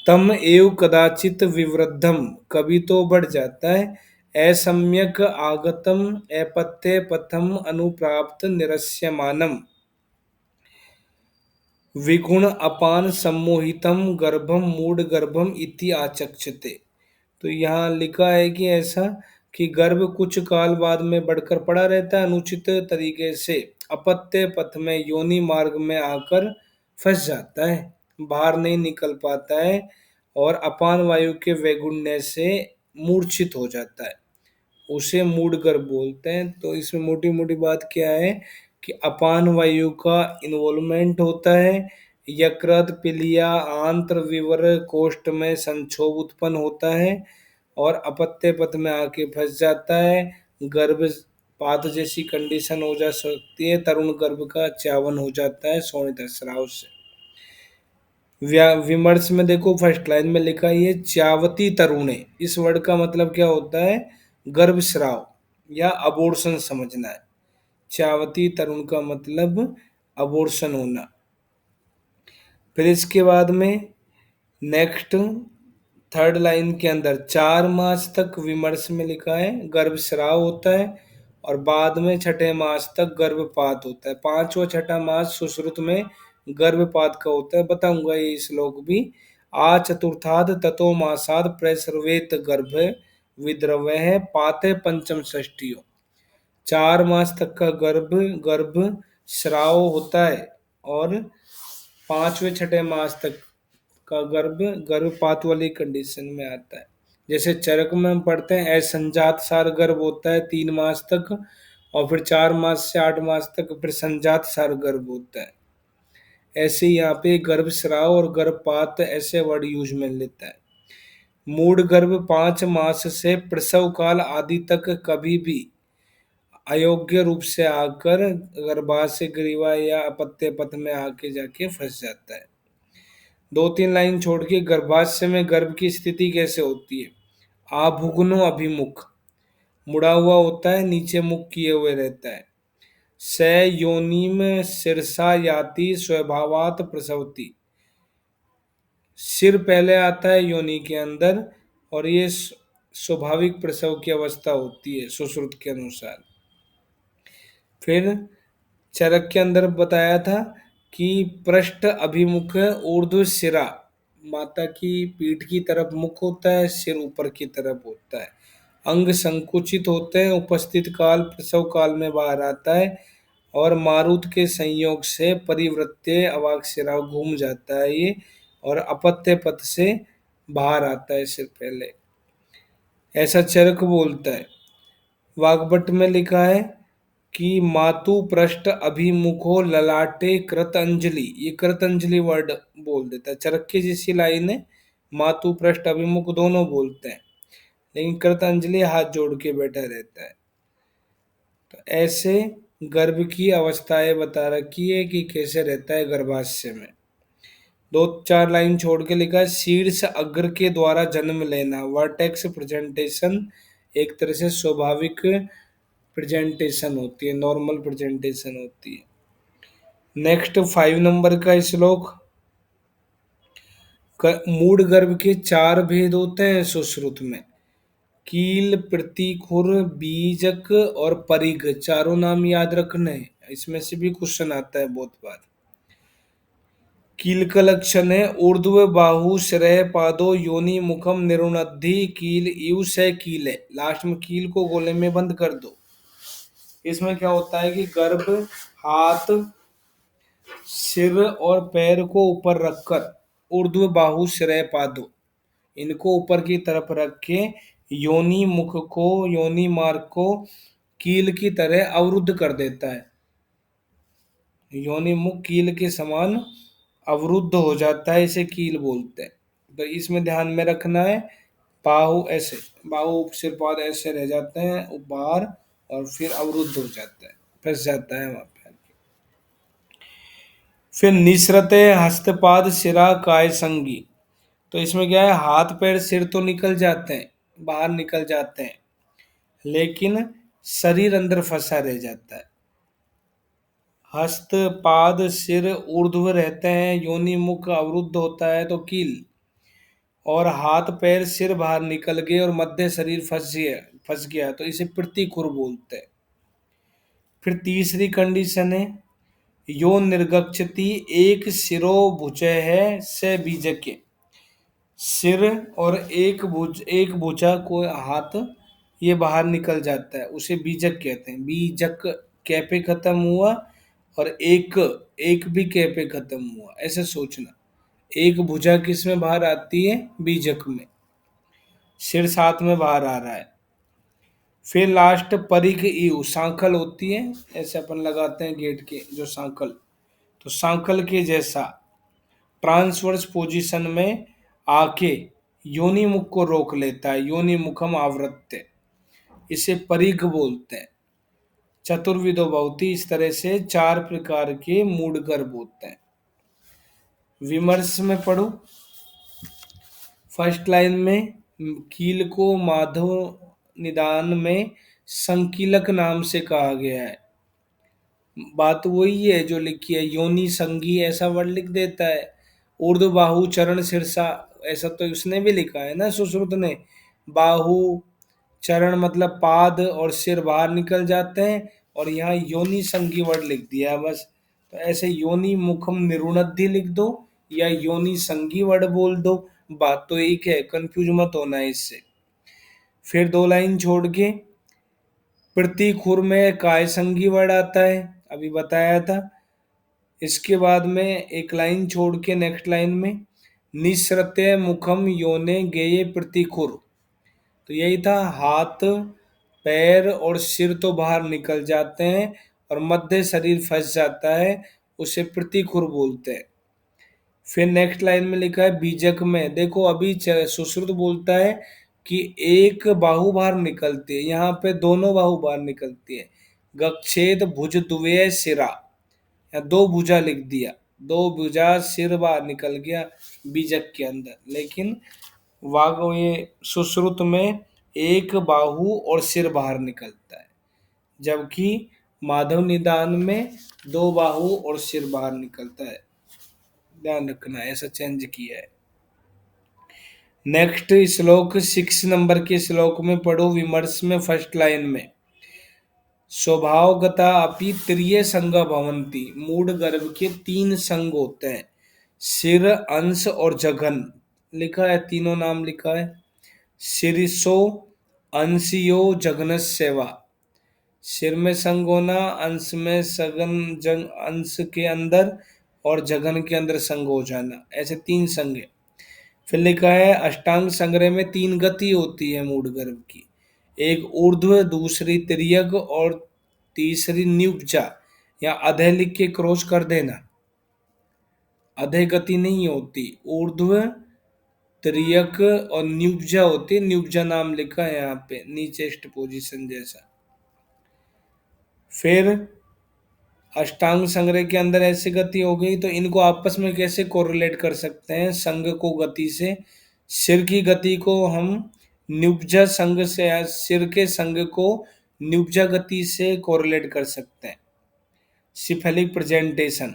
तम एव कदाचित विवृद्धम, कभी तो बढ़ जाता है। असम्यक आगतम अपत्य पथम अनुप्राप्त निरस्यमानम, विगुण अपान सम्मोहितम गर्भम मूढ़ गर्भम इति आचक्षते। तो यहाँ लिखा है कि ऐसा कि गर्भ कुछ काल बाद में बढ़कर पड़ा रहता है, अनुचित तरीके से अपत्य पथ में योनि मार्ग में आकर फंस जाता है, बाहर नहीं निकल पाता है, और अपान वायु के वैगुण्य से मूर्छित हो जाता है, उसे मूढ़ गर्भ बोलते हैं। तो इसमें मोटी मोटी बात क्या है कि अपान वायु का इन्वॉल्वमेंट होता है, यकृत पिलिया आंत्र विवर कोष्ठ में संक्षोभ उत्पन्न होता है, और अपत्य पथ में आके फंस जाता है, गर्भपात जैसी कंडीशन हो जा सकती है, तरुण गर्भ का च्यावन हो जाता है शोणित स्राव से। विमर्श में देखो, फर्स्ट लाइन में लिखा है च्यावती तरुणे, इस वर्ड का मतलब क्या होता है, गर्भस्राव या अबोर्शन समझना है। च्यावती तरुण का मतलब अबोर्शन होना। फिर इसके बाद में नेक्स्ट थर्ड लाइन के अंदर 4 मास तक विमर्श में लिखा है गर्भस्राव होता है, और बाद में छठे मास तक गर्भपात होता है। 5वां छठा मास सुश्रुत में गर्भपात का होता है, बताऊंगा ये श्लोक भी। आ चतुर्थाद ततो मासाद प्रसर्वेत गर्भ विद्रवः पाते पंचम षष्ठियो। 4 मास तक का गर्भ स्राव होता है, और 5वें छठे मास तक का गर्भपात वाली कंडीशन में आता है। जैसे चरक में हम पढ़ते हैं असंजात सार गर्भ होता है 3 मास तक, और फिर 4 मास से 8 मास तक फिर संजात सार गर्भ होता है। ऐसे यहाँ पे गर्भस्राव और गर्भपात ऐसे वर्ड यूज में लेता है। मूढ़ गर्भ 5 मास से प्रसव काल आदि तक कभी भी अयोग्य रूप से आकर गर्भाशय ग्रीवा या अपत्य पथ में आके जाके फंस जाता है। 2-3 लाइन छोड़ के, गर्भाशय में गर्भ की स्थिति कैसे होती है, आभुग्नो अभिमुख, मुड़ा हुआ होता है, नीचे मुख किए हुए रहता है। स योनिम शीर्षा याति स्वभावात प्रसवती, सिर पहले आता है योनि के अंदर, और ये स्वाभाविक प्रसव की अवस्था होती है सुश्रुत के अनुसार। फिर चरक के अंदर बताया था कि पृष्ठ अभिमुख ऊर्ध्व सिरा, माता की पीठ की तरफ मुख होता है, सिर ऊपर की तरफ होता है। अंग संकुचित होते हैं, उपस्थित काल प्रसव काल में बाहर आता है, और मारुत के संयोग से परिवृत्य अवाक सिरा घूम जाता है ये, और अपत्य पथ से बाहर आता है सिर पहले, ऐसा चरक बोलता है। वाग्भट में लिखा है कि मातु पृष्ठ अभिमुखो ललाटे कृतंजलि, ये कृतंजलि वर्ड बोल देता है। चरक की जैसी लाइन है, मातु पृष्ठ अभिमुख दोनों बोलते हैं, लेकिन कृतंजलि हाथ जोड़ के बैठा रहता है। तो ऐसे गर्भ की अवस्थाएं बता रखी है कि कैसे रहता है गर्भाशय में। दो चार लाइन छोड़ के लिखा है, शीर्ष अग्र के द्वारा जन्म लेना, वर्टेक्स प्रेजेंटेशन एक तरह से स्वाभाविक प्रेजेंटेशन होती है, नॉर्मल प्रेजेंटेशन होती है। नेक्स्ट 5 नंबर का श्लोक, मूड गर्भ के 4 भेद होते हैं सुश्रुत में, कील, प्रतिखुर, बीजक और परिघ, चारों नाम याद रखने हैं, इसमें से भी क्वेश्चन आता है बहुत बार। कील का लक्षण है ऊर्ध्व बाहु श्रेय पादो योनि मुखम निरुणद्धि कील इव से कील है, लास्ट में कील को गोले में बंद कर दो। इसमें क्या होता है कि गर्भ हाथ सिर और पैर को ऊपर रखकर ऊर्ध्व बाहु श्रेय पादो, इनको ऊपर की तरफ रख के योनि मुख को, योनि मार्ग को कील की तरह अवरुद्ध कर देता है। योनि मुख कील के समान अवरुद्ध हो जाता है, इसे कील बोलते हैं। तो इसमें ध्यान में रखना है, बाहु ऐसे, बाहु सिर पाद ऐसे रह जाते हैं बाहर, और फिर अवरुद्ध हो जाता है, फंस जाता है वहां पे। फिर निसरते हस्तपाद सिरा काय संगी, तो इसमें क्या है, हाथ पैर सिर तो निकल जाते हैं, बाहर निकल जाते हैं, लेकिन शरीर अंदर फंसा रह जाता है। हस्त पाद सिर ऊर्ध्व रहते हैं, योनि मुख अवरुद्ध होता है तो कील, और हाथ पैर सिर बाहर निकल गए और मध्य शरीर फंस गया तो इसे प्रतिकुर बोलते हैं। फिर तीसरी कंडीशन है यो निर्गच्छति एक सिरो भुजय है से बीजके, सिर और एक भुजा को हाथ ये बाहर निकल जाता है, उसे बीजक कहते हैं। बीजक कै पे खत्म हुआ, और एक एक भी कै पे खत्म हुआ, ऐसे सोचना। एक भुजा किस में बाहर आती है, बीजक में, सिर साथ में बाहर आ रहा है। फिर लास्ट परिघ ईव, सांखल होती है, ऐसे अपन लगाते हैं गेट के जो सांखल, तो सांखल के जैसा ट्रांसवर्स पोजीशन में आके योनि मुख को रोक लेता है, योनि मुखम आवृत्य, इसे परिघ बोलते हैं। चतुर्विधो भवति, इस तरह से 4 प्रकार के मूड गर्भ होते हैं। विमर्श में पढ़ो, फर्स्ट लाइन में कील को माधव निदान में संकीलक नाम से कहा गया है। बात वही है जो लिखी है, योनि संगी ऐसा वर्ड लिख देता है, ऊर्ध्व बाहु चरण शीर्षा ऐसा तो उसने भी लिखा है ना सुश्रुत ने। बाहु चरण मतलब पाद और सिर बाहर निकल जाते हैं, और यहाँ योनि संगी वर्ड लिख दिया है बस। तो ऐसे योनि मुखम निरुणद्धि लिख दो, या योनि संगी वर्ड बोल दो, बात तो एक है, कंफ्यूज मत होना है इससे। फिर 2 लाइन छोड़ के प्रतिखुर में काय संगी वर्ड आता है, अभी बताया था। इसके बाद में एक लाइन छोड़ के नेक्स्ट लाइन में निसृत्य मुखम योने गेये प्रतिखुर, तो यही था, हाथ पैर और सिर तो बाहर निकल जाते हैं और मध्य शरीर फंस जाता है, उसे प्रतिखुर बोलते हैं। फिर नेक्स्ट लाइन में लिखा है बीजक में, देखो अभी सुश्रुत बोलता है कि एक बाहु बाहर निकलती है, यहाँ पे दोनों बाहु बाहर निकलती है। गच्छेद भुज दुवे सिरा, या 2 भुजा लिख दिया, 2 भुजा सिर बाहर निकल गया बीजक के अंदर, लेकिन वाग ये सुश्रुत में एक बाहु और सिर बाहर निकलता है, जबकि माधव निदान में 2 बाहु और सिर बाहर निकलता है। ध्यान रखना, ऐसा चेंज किया है। नेक्स्ट श्लोक 6 नंबर के श्लोक में पढ़ो विमर्श में फर्स्ट लाइन में। स्वभावगता अपि त्रिय संग भवन्ति। मूढ़ गर्भ के तीन संग होते हैं, सिर, अंश और जघन। लिखा है, तीनों नाम लिखा है। सिरिसो अंशियो जघनस्यवा। सिर में संग होना, अंश में सघन, जंग अंश के अंदर और जघन के अंदर संग हो जाना, ऐसे तीन संग है। फिर लिखा है अष्टांग संग्रह में तीन गति होती है मूढ़ गर्भ की, एक ऊर्ध्व, दूसरी तिर्यक और तीसरी न्युब्जा या अधे लिख के क्रॉस कर देना। अधे गति नहीं होती, ऊर्ध्व, तिर्यक और न्युब्जा होती है। न्युब्जा नाम लिखा है यहाँ पे नीचेस्ट पोजीशन जैसा। फिर अष्टांग संग्रह के अंदर ऐसी गति हो गई, तो इनको आपस में कैसे कोरिलेट कर सकते हैं संघ को गति से। सिर की गति को हम न्युब्जा संघ से, सिर के संघ को न्युब्जा गति से कोरिलेट कर सकते हैं, सिफेलिक प्रेजेंटेशन।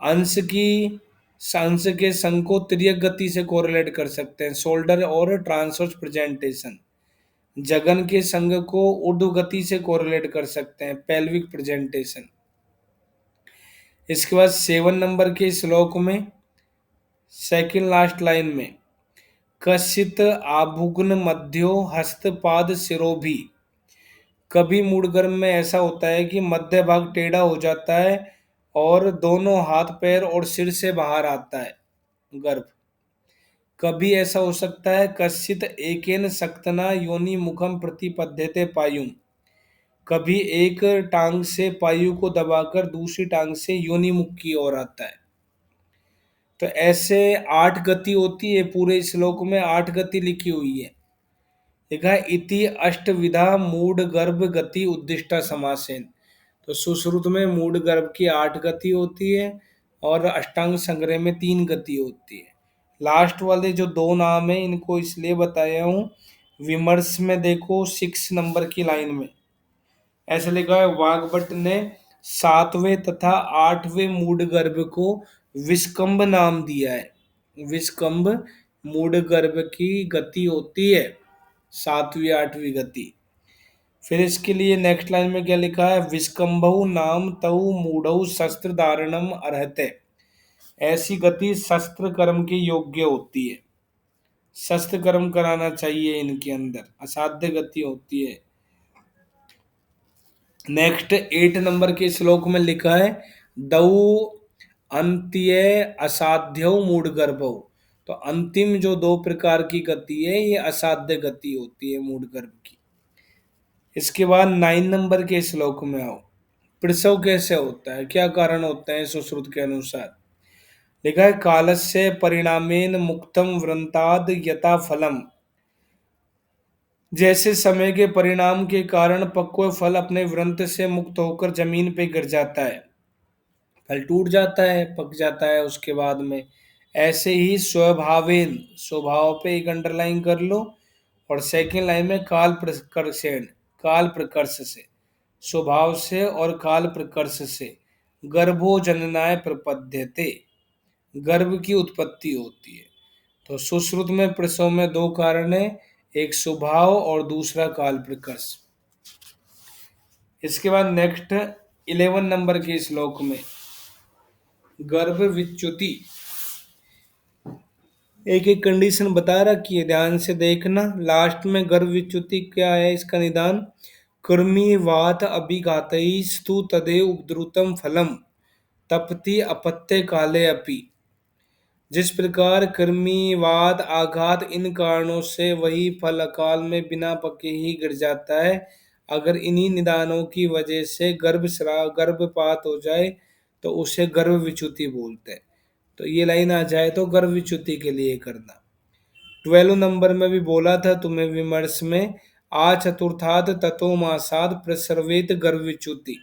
अंश की अंश के संघ को तिर्यक गति से कोरिलेट कर सकते हैं, शोल्डर और ट्रांसवर्स प्रेजेंटेशन। जघन के संघ को ऊर्ध्व गति से कोरिलेट कर सकते हैं, पेल्विक प्रेजेंटेशन। इसके बाद 7 नंबर के श्लोक में सेकंड लास्ट लाइन में कश्चित आभुग्न मध्यो हस्तपाद सिरोभी। कभी मूढ़ गर्भ में ऐसा होता है कि मध्य भाग टेढ़ा हो जाता है और दोनों हाथ पैर और सिर से बाहर आता है गर्भ। कभी ऐसा हो सकता है कश्चित एकेन सक्तना योनि मुखम प्रतिपद्यते पायुम। कभी एक टांग से पायु को दबाकर दूसरी टांग से योनि मुख की ओर आता है। तो ऐसे 8 गति होती है, पूरे श्लोक में 8 गति लिखी हुई है। लिखा है इति अष्टविधा मूढ़ गर्भ गति उद्दिष्टा समासेन। तो सुश्रुत में मूढ़ गर्भ की 8 गति होती है और अष्टांग संग्रह में 3 गति होती है। लास्ट वाले जो 2 नाम है इनको इसलिए बताया हूँ, विमर्श में देखो 6 नंबर की लाइन में ऐसे लिखा है वाग्भट ने 7वें तथा 8वें मूढ़ गर्भ को विस्कंभ नाम दिया है। विस्कंभ मूढ़ गर्भ की गति होती है, 7वीं 8वीं गति। फिर इसके लिए नेक्स्ट लाइन में क्या लिखा है, विस्कंभौ नाम तौ मूढ़ौ शस्त्र धारणम अर्हते। ऐसी गति शस्त्र कर्म के योग्य होती है, शस्त्र कर्म कराना चाहिए इनके अंदर, असाध्य गति होती है। नेक्स्ट 8 नंबर के श्लोक में लिखा है दौ अंत्य असाध्यो मूढ़ गर्भो। तो अंतिम जो 2 प्रकार की गति है ये असाध्य गति होती है मूढ़ गर्भ की। इसके बाद 9 नंबर के श्लोक में आओ, प्रसव कैसे होता है, क्या कारण होता है सुश्रुत के अनुसार। लिखा है कालस्य परिणामेन मुक्तम वृंताद यथा फलम। जैसे समय के परिणाम के कारण पक्व फल अपने वृंत से मुक्त होकर जमीन पे गिर जाता है, फल टूट जाता है, पक जाता है उसके बाद में। ऐसे ही स्वभावेन, स्वभाव पे एक अंडरलाइन कर लो और सेकंड लाइन में काल प्रकर्षेण, काल प्रकर्ष से, स्वभाव से और काल प्रकर्ष से गर्भो जननाय प्रपद्यते, गर्भ की उत्पत्ति होती है। तो सुश्रुत में प्रसव में 2 कारण है, एक स्वभाव और दूसरा काल प्रकर्ष। इसके बाद नेक्स्ट 11 नंबर के श्लोक में गर्भ विच्युति, एक एक कंडीशन बता रखी है, ध्यान से देखना। लास्ट में गर्भ विच्युति क्या है इसका निदान, कृमि वात अभिघातई स्तु तदेव उपद्रुतम फलम तपति अपत्य काले अपि। जिस प्रकार कृमि वात आघात इन कारणों से वही फल अकाल में बिना पके ही गिर जाता है, अगर इन्हीं निदानों की वजह से गर्भपात हो जाए तो उसे गर्भ विच्युति बोलते हैं। तो ये लाइन आ जाए तो गर्भ विच्युति के लिए करना। 12 नंबर में भी बोला था तुम्हें विमर्श में, आ चतुर्थाद ततो मासाद प्रसर्वेत गर्भ विच्युति।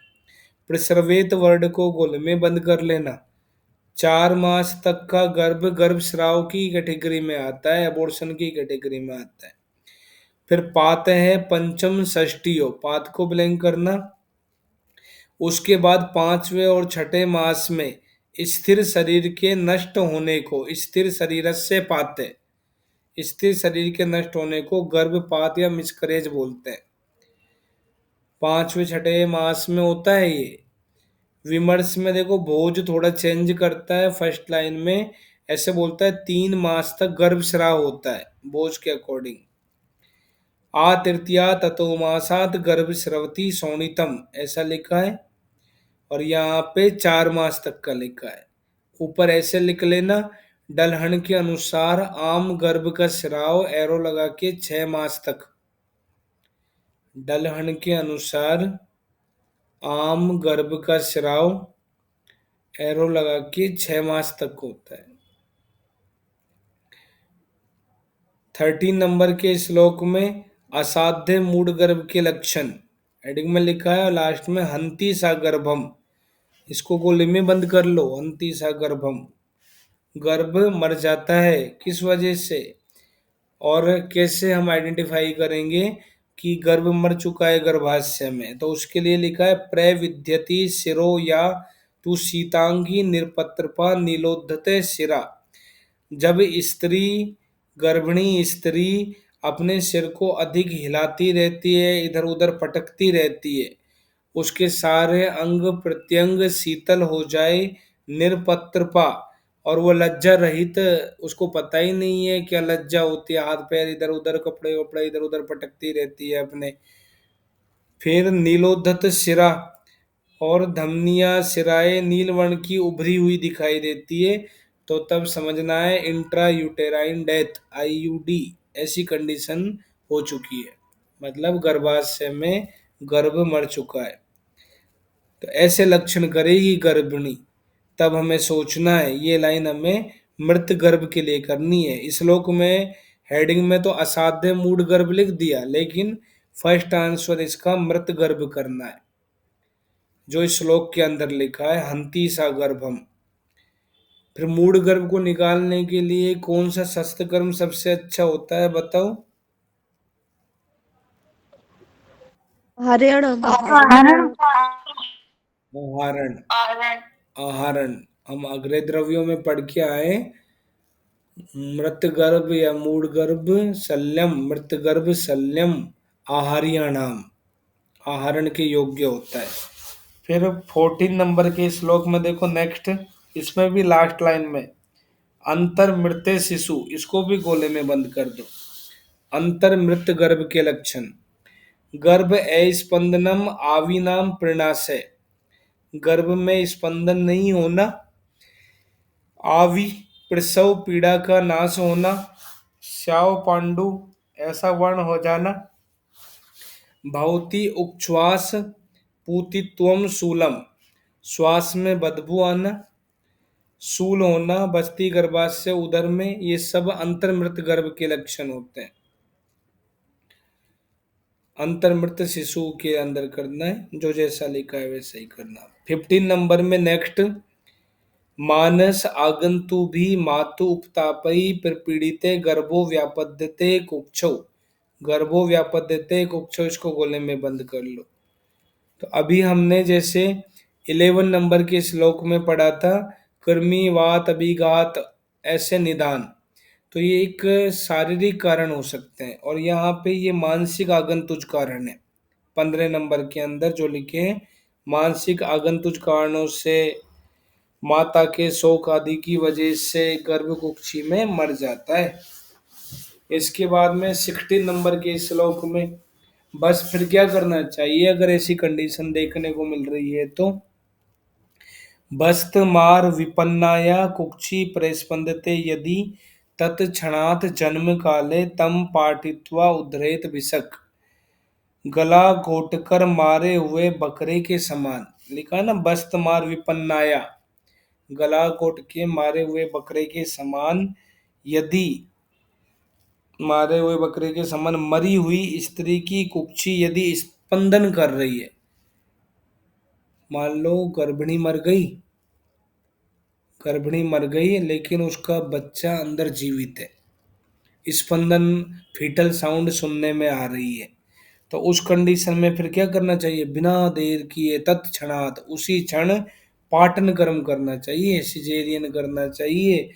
प्रसर्वेत वर्ड को गोल में बंद कर लेना। 4 मास तक का गर्भ गर्भस्राव की कैटेगरी में आता है, अबॉर्शन की कैटेगरी में आता है। फिर पात है पंचम षष्टियो, पात को ब्लैंक करना। उसके बाद 5वें और 6ठे मास में स्थिर शरीर के नष्ट होने को स्थिर शरीर से पाते, स्थिर शरीर के नष्ट होने को गर्भपात या मिसकरेज बोलते हैं। 5वें छठे मास में होता है ये। विमर्श में देखो भोज थोड़ा चेंज करता है, फर्स्ट लाइन में ऐसे बोलता है 3 मास तक गर्भस्राव होता है भोज के अकॉर्डिंग। आ तृतीया ततो मासात गर्भस्रवती शोणितम ऐसा लिखा है, और यहाँ पे 4 मास तक का लिखा है। ऊपर ऐसे लिख लेना, डलहन के अनुसार आम गर्भ का स्राव एरो लगा के 6 मास तक। डलहन के अनुसार आम गर्भ का स्राव एरो लगा के 6 मास तक होता है। 13 नंबर के श्लोक में असाध्य मूढ़ गर्भ के लक्षण हेडिंग में लिखा है, और लास्ट में हंति सा गर्भम, इसको गोले में बंद कर लो। हंति सा गर्भम, गर्भ मर जाता है किस वजह से, और कैसे हम आइडेंटिफाई करेंगे कि गर्भ मर चुका है गर्भाशय में, तो उसके लिए लिखा है प्रविद्यति शिरो या तू शीतांगी निरपत्रपा नीलोद्धते शिरा। जब स्त्री, गर्भिणी स्त्री अपने सिर को अधिक हिलाती रहती है, इधर उधर पटकती रहती है, उसके सारे अंग प्रत्यंग शीतल हो जाए, निरपत्रपा, और वो लज्जा रहित, उसको पता ही नहीं है क्या लज्जा होती है, हाथ पैर इधर उधर, कपड़े वपड़े इधर उधर पटकती रहती है अपने। फिर नीलोद्धत सिरा, और धमनियां सिराए नील वर्ण की उभरी हुई दिखाई देती है, तो तब समझना है इंट्रा यूटेराइन डेथ आईयूडी ऐसी कंडीशन हो चुकी है, मतलब गर्भाशय में गर्भ मर चुका है। तो ऐसे लक्षण करेगी गर्भिणी, तब हमें सोचना है, ये लाइन हमें मृत गर्भ के लिए करनी है। इस श्लोक में हेडिंग में तो असाध्य मूढ़ गर्भ लिख दिया, लेकिन फर्स्ट आंसर इसका मृत गर्भ करना है, जो इस श्लोक के अंदर लिखा है हंति सा गर्भम। फिर मूढ़ गर्भ को निकालने के लिए कौन सा शस्त्र कर्म सबसे अच्छा होता है बताओ? हरियाणा। आहरण। आहरण हम अग्रय द्रव्यों में पढ़ के आए, मृत गर्भ या मूढ़ गर्भ शल्यम, मृत गर्भ शल्यम आहार्याणाम, आहरण के योग्य होता है। फिर 14 नंबर के श्लोक में देखो नेक्स्ट, इसमें भी लास्ट लाइन में अंतर मृत्य शिशु, इसको भी गोले में बंद कर दो। अंतर मृत गर्भ के लक्षण, गर्भ अस्पंदनम आविनाम प्रणाशय, गर्भ में स्पंदन नहीं होना, आवी प्रसव पीड़ा का नाश होना, श्याव पांडु ऐसा वर्ण हो जाना, भवती उच्छ्वास पूतित्वम शूलम, श्वास में बदबू आना, शूल होना, बस्ती गर्भाशय उदर में, ये सब अंतर्मृत गर्भ के लक्षण होते हैं। अंतर्मृत शिशु के अंदर करना है, जो जैसा लिखा है वैसा ही करना। 15 नंबर में नेक्स्ट, मानस आगंतु भी मातु उपतापई प्रपीड़िते गर्भो व्यापद्यते कुक्षौ, गर्भो व्यापद्यते कुक्षौ, इसको गोले में बंद कर लो। तो अभी हमने जैसे 11 नंबर के श्लोक में पढ़ा था कृमि वात अभिघात ऐसे निदान, तो ये एक शारीरिक कारण हो सकते हैं, और यहाँ पे ये मानसिक आगंतुज कारण है। 15 नंबर के अंदर जो लिखे हैं, मानसिक आगंतुज कारणों से, माता के शोक आदि की वजह से गर्भ कुक्षी में मर जाता है। इसके बाद में 16 नंबर के श्लोक में बस फिर क्या करना चाहिए अगर ऐसी कंडीशन देखने को मिल रही है तो, बस्त मार विपन्नाया कुक्षी प्रस्पंदते यदि तत्क्षणात् जन्म काले तम पाठित्वा उद्धरेत विषक, गला घोटकर मारे हुए बकरे के समान, लिखा ना बस्त मार विपन्नाया, गला घोट के मारे हुए बकरे के समान, यदि मारे हुए बकरे के समान मरी हुई स्त्री की कुक्षी यदि स्पंदन कर रही है, मान लो गर्भिणी मर गई, गर्भिणी मर गई लेकिन उसका बच्चा अंदर जीवित है, स्पंदन फीटल साउंड सुनने में आ रही है, तो उस कंडीशन में फिर क्या करना चाहिए, बिना देर किए तत्क्षणात उसी क्षण पाटन कर्म करना चाहिए, सिजेरियन करना चाहिए,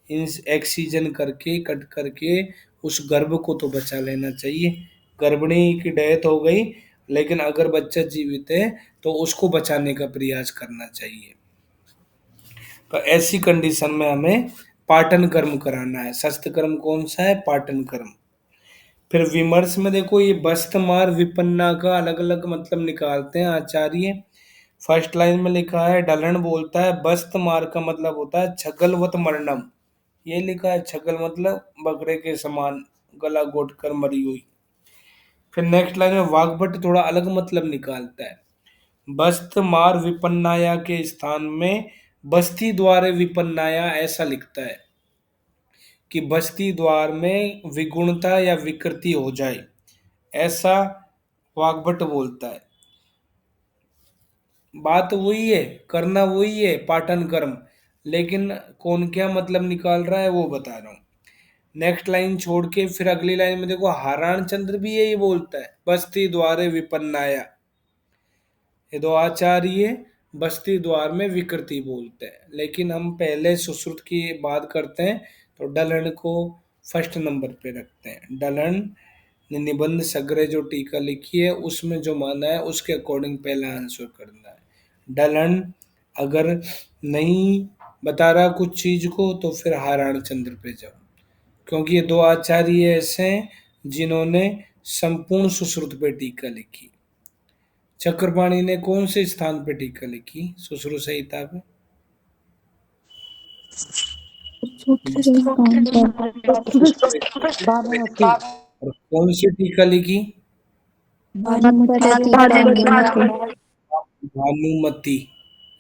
एक्सीजन करके कट करके उस गर्भ को तो बचा लेना चाहिए। गर्भिणी की डेथ हो गई, लेकिन अगर बच्चा जीवित है तो उसको बचाने का प्रयास करना चाहिए। तो ऐसी कंडीशन में हमें पाटन कर्म कराना है। शस्त्र कर्म कौन सा है? पाटन कर्म। फिर विमर्श में देखो, ये बस्तमार विपन्ना का अलग अलग मतलब निकालते हैं आचार्य। फर्स्ट लाइन में लिखा है, ढलन बोलता है बस्तमार का मतलब होता है छगलवत मरणम। ये लिखा है छगल मतलब बकरे के समान गला घोट कर मरी हुई। फिर नेक्स्ट लाइन में वाग्भट थोड़ा अलग मतलब निकालता है। बस्त मार विपन्नाया के स्थान में बस्ती द्वारे विपन्नाया ऐसा लिखता है कि बस्ती द्वार में विगुणता या विकृति हो जाए, ऐसा वाग्भट बोलता है। बात वही है, करना वही है, पाटन कर्म, लेकिन कौन क्या मतलब निकाल रहा है वो बता रहा हूँ। नेक्स्ट लाइन छोड़ के फिर अगली लाइन में देखो, हारान चंद्र भी यही बोलता है बस्ती द्वारे विपन्नाया। ये दो आचार्य बस्ती द्वार में विकृति बोलते हैं, लेकिन हम पहले सुश्रुत की बात करते हैं तो डलन को फर्स्ट नंबर पे रखते हैं। डलन ने निबंध सग्रह जो टीका लिखी है उसमें जो माना है उसके अकॉर्डिंग पहला आंसर करना है। डलन अगर नहीं बता रहा कुछ चीज को तो फिर हाराण चंद्र पे जाओ, क्योंकि ये दो आचार्य ऐसे हैं जिन्होंने संपूर्ण सुश्रुत पे टीका लिखी। चक्रपाणी ने कौन से स्थान पे टीका लिखी सुश्रुत संहिता पे? सूत्र के स्थान पर भानुमति। और कौन सी टीका लिखी? भानुमति टीका अनुमति। भानुमति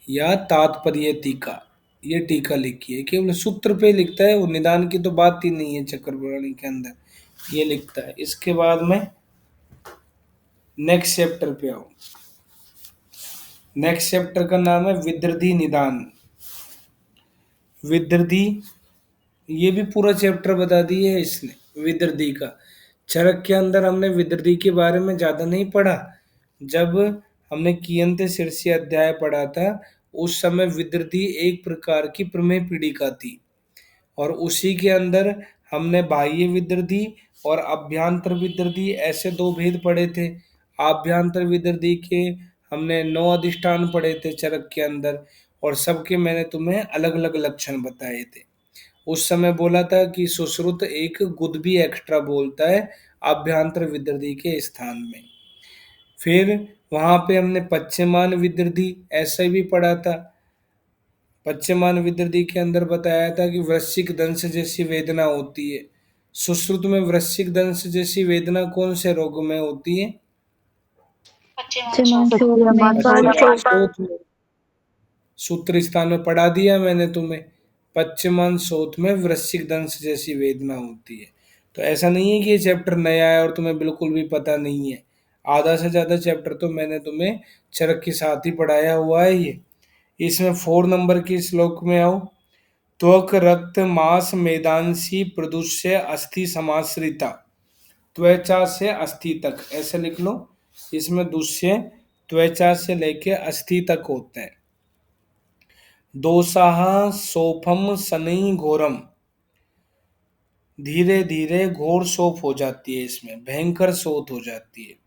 या तात्पर्य टीका, ये टीका लिखी है। केवल सूत्र पे लिखता है, वो निदान की तो बात ही नहीं है चक्रपाणी के अंदर, ये लिखता है। इसके बाद में नेक्स्ट चैप्टर पे आओ। नेक्स्ट चैप्टर का नाम है विदर्धी निदान। विदर्धी, ये भी पूरा चैप्टर बता दिया है इसने विदर्धी का। चरक के अंदर हमने विदर्धी के बारे में ज्यादा नहीं पढ़ा। जब हमने कियंत शीर्षी अध्याय पढ़ा था उस समय विदर्धी एक प्रकार की प्रमेय पीड़िका थी, और उसी के अंदर हमने बाह्य विदर्धी और अभ्यंतर विदर्धी ऐसे दो भेद पढ़े थे। आभ्यंतर विदर्धी के हमने 9 अधिष्ठान पढ़े थे चरक के अंदर, और सबके मैंने तुम्हें अलग अलग लक्षण बताए थे। उस समय बोला था कि सुश्रुत एक गुद भी एक्स्ट्रा बोलता है आभ्यंतर विदर्धी के स्थान में। फिर वहां पे हमने पश्चिमान विदर्धी ऐसा भी पढ़ा था। पश्चिमान विदर्धी के अंदर बताया था कि वृश्चिक दंश जैसी वेदना होती है। सुश्रुत में वृश्चिक दंश जैसी वेदना कौन से रोग में होती है? पश्चिमा शोक में। पश्चिमान शोथ में। सूत्र स्थान में पढ़ा दिया मैंने तुम्हें, पश्चिमान शोथ में वृश्चिक दंश जैसी वेदना होती है। तो ऐसा नहीं है कि ये चैप्टर नया है और तुम्हें बिल्कुल भी पता नहीं है। आधा से ज्यादा चैप्टर तो मैंने तुम्हें चरक के साथ ही पढ़ाया हुआ है। ये इसमें 4 नंबर के श्लोक में आओ। त्वक रक्त मांस मेदांसी प्रदुष्य अस्थि समाश्रिता, त्वचा से अस्थि तक ऐसे लिख लो। इसमें दुष्य त्वचा से लेके अस्थि तक होते हैं। दोसाह सोफम शनि घोरम, धीरे धीरे घोर शोफ हो जाती है, इसमें भयंकर शोथ हो जाती है।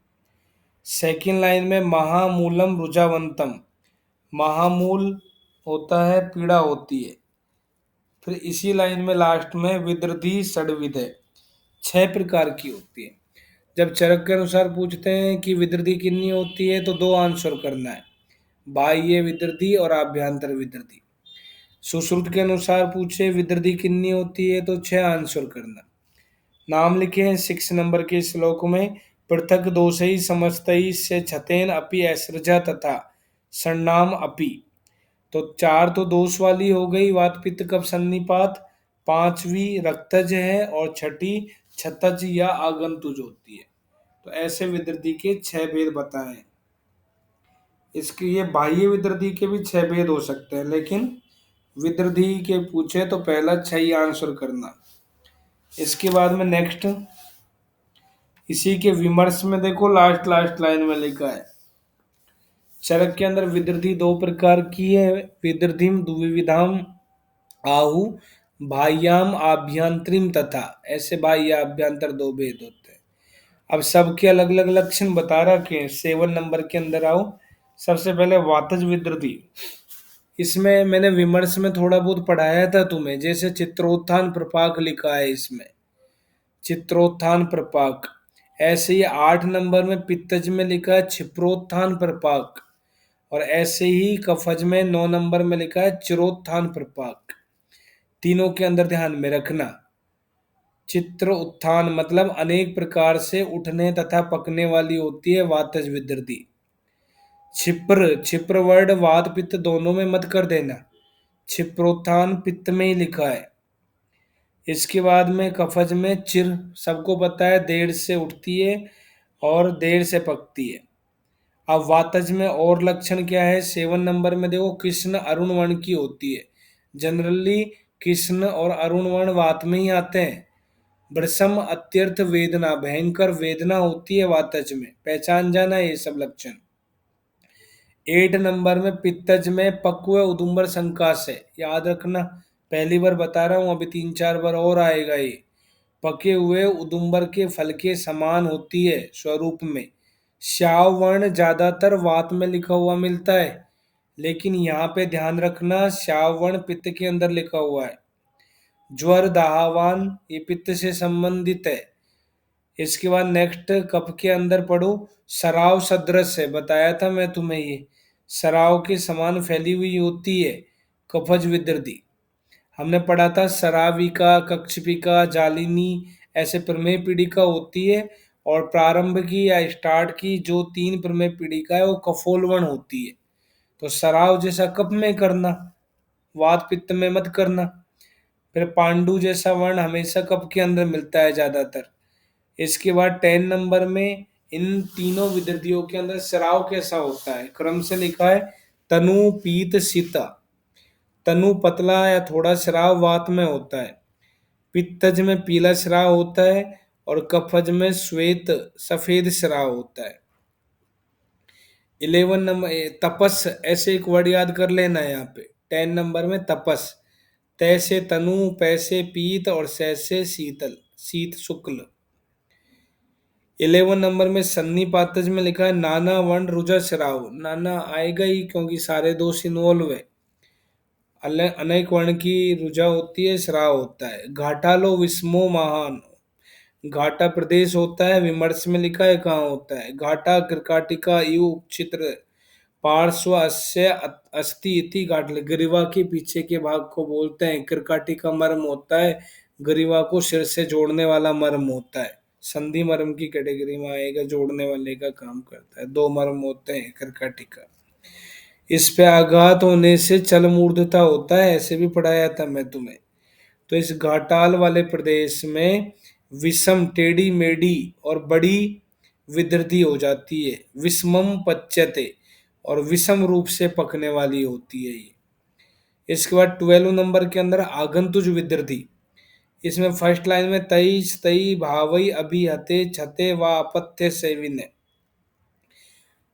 सेकंड लाइन में महामूलम रुजावंतम, महामूल होता है पीड़ा होती है। फिर इसी लाइन में लास्ट में विदर्धी षड्विध है, 6 प्रकार की होती है। जब चरक के अनुसार पूछते हैं कि विदर्धी कितनी होती है तो 2 आंसर करना है, बाह्य विदर्धी और आभ्यंतर विदर्धी। सुश्रुत के अनुसार पूछे विदर्धी कितनी होती है तो 6 आंसर करना। नाम लिखे हैं 6 नंबर के श्लोक में, पृथक दोषई समस्तई से छतेन अपि ऐसृजा तथा सन्नाम अपि। तो 4 तो दोष वाली हो गई, वात पित्त कफ सन्निपात, 5वीं रक्तज है, और 6ठी छतज या आगंतुज होती है। तो ऐसे विदर्धी के 6 भेद बताए। इसके ये बाह्य विदर्धी के भी 6 भेद हो सकते हैं, लेकिन विदर्धी के पूछे तो पहला 6 ही आंसर करना। इसके बाद में नेक्स्ट इसी के विमर्श में देखो, लास्ट लास्ट लाइन में लिखा है चरक के अंदर विदर्धी 2 प्रकार की है। विदर्धिम द्विविधाम आहु बाह्याम आभ्यंतरीम तथा, ऐसे बाह्य आभ्यंतर दो भेद होते हैं। अब सबके अलग अलग लक्षण बता रखे हैं। 7 नंबर के अंदर आओ। सबसे पहले वातज विद्युति। इसमें मैंने विमर्श में थोड़ा बहुत पढ़ाया था तुम्हें, जैसे चित्रोत्थान प्रपाक लिखा है इसमें, चित्रोत्थान प्रपाक। ऐसे ही 8 नंबर में पित्तज में लिखा है क्षिप्रोत्थान प्रपाक, और ऐसे ही कफज में 9 नंबर में लिखा है चिरोत्थान प्रपाक। तीनों के अंदर ध्यान में रखना। चित्र उत्थान मतलब अनेक प्रकार से उठने तथा पकने वाली होती है वातज विद्युति। क्षिप्र, क्षिप्र वर्ड वात पित्त दोनों में मत कर देना, क्षिप्रोत्थान पित्त में ही लिखा है। इसके बाद में कफज में चिर, सबको पता है देर से उठती है और देर से पकती है। अब वातज में और लक्षण क्या है? 7 नंबर में देखो, कृष्ण अरुण वर्ण की होती है। जनरली कृष्ण और अरुण वर्ण वात में ही आते हैं। भृशम अत्यर्थ वेदना, भयंकर वेदना होती है वातज में, पहचान जाना ये सब लक्षण। 8 नंबर में पित्तज में पक्व उदुम्बर संकाश है, याद रखना, पहली बार बता रहा हूं, अभी 3-4 बार और आएगा ये। पके हुए उदुम्बर के फल के समान होती है स्वरूप में। श्याव वर्ण ज्यादातर वात में लिखा हुआ मिलता है, लेकिन यहाँ पे ध्यान रखना श्याव वर्ण पित्त के अंदर लिखा हुआ है। ज्वर दाहवान ये पित्त से संबंधित है। इसके बाद नेक्स्ट कफ के अंदर पढ़ो, सराव सदृश है, बताया था मैं तुम्हें, ये सराव के समान फैली हुई होती है कफज विदृति। हमने पढ़ा था सराविका, कक्षपिका, जालिनी, ऐसे प्रमेय पीड़िका होती है, और प्रारंभ की या स्टार्ट की जो 3 प्रमेय पीड़िका है वो कफोलवण होती है। तो सराव जैसा कफ में करना, वात पित्त में मत करना। फिर पांडु जैसा वर्ण हमेशा कफ के अंदर मिलता है ज्यादातर। इसके बाद 10 नंबर में इन तीनों विद्युतियों के अंदर स्राव कैसा होता है, क्रम से लिखा है तनु पीत सीता। तनु पतला या थोड़ा स्राव वात में होता है, पित्तज में पीला स्राव होता है, और कफज में श्वेत सफेद स्राव होता है। 11 नंबर तपस, ऐसे एक वर्ड याद कर लेना है यहाँ पे। 10 नंबर में तपस, तैसे तनु, पैसे पीत, और सैसे शीतल, शीत शुक्ल। 11 नंबर में सन्निपातज में लिखा है नाना वर्ण रुजा श्राव, नाना आएगा ही क्योंकि सारे दोष इन्वॉल्व है। अनेक वर्ण की रुजा होती है, श्राव होता है। घाटालो विस्मो महान, घाटा प्रदेश होता है, विमर्श में लिखा है कहाँ होता है। घाटा कृकाटिका यु चित्र पार्श्व अस्य अस्ति इति घाटल, ग्रीवा के पीछे के भाग को बोलते हैं। कृकाटिका मर्म होता है, ग्रीवा को सिर से जोड़ने वाला मर्म होता है। संधि मर्म की कैटेगरी में आएगा, जोड़ने वाले का काम करता है। 2 मर्म होते हैं कृकाटिका। इस पे आघात होने से चल मूर्धता होता है, ऐसे भी पढ़ाया था मैं तुम्हें। तो इस घाटाल वाले प्रदेश में विषम, टेढ़ी मेढ़ी और बड़ी विधृति हो जाती है। विषमम पच्यते, और विषम रूप से पकने वाली होती है ये। इसके बाद 12 नंबर के अंदर आगंतुज विधृति। इसमें फर्स्ट लाइन में तई तई भावई अभिहते छते व अपत्य सेविने,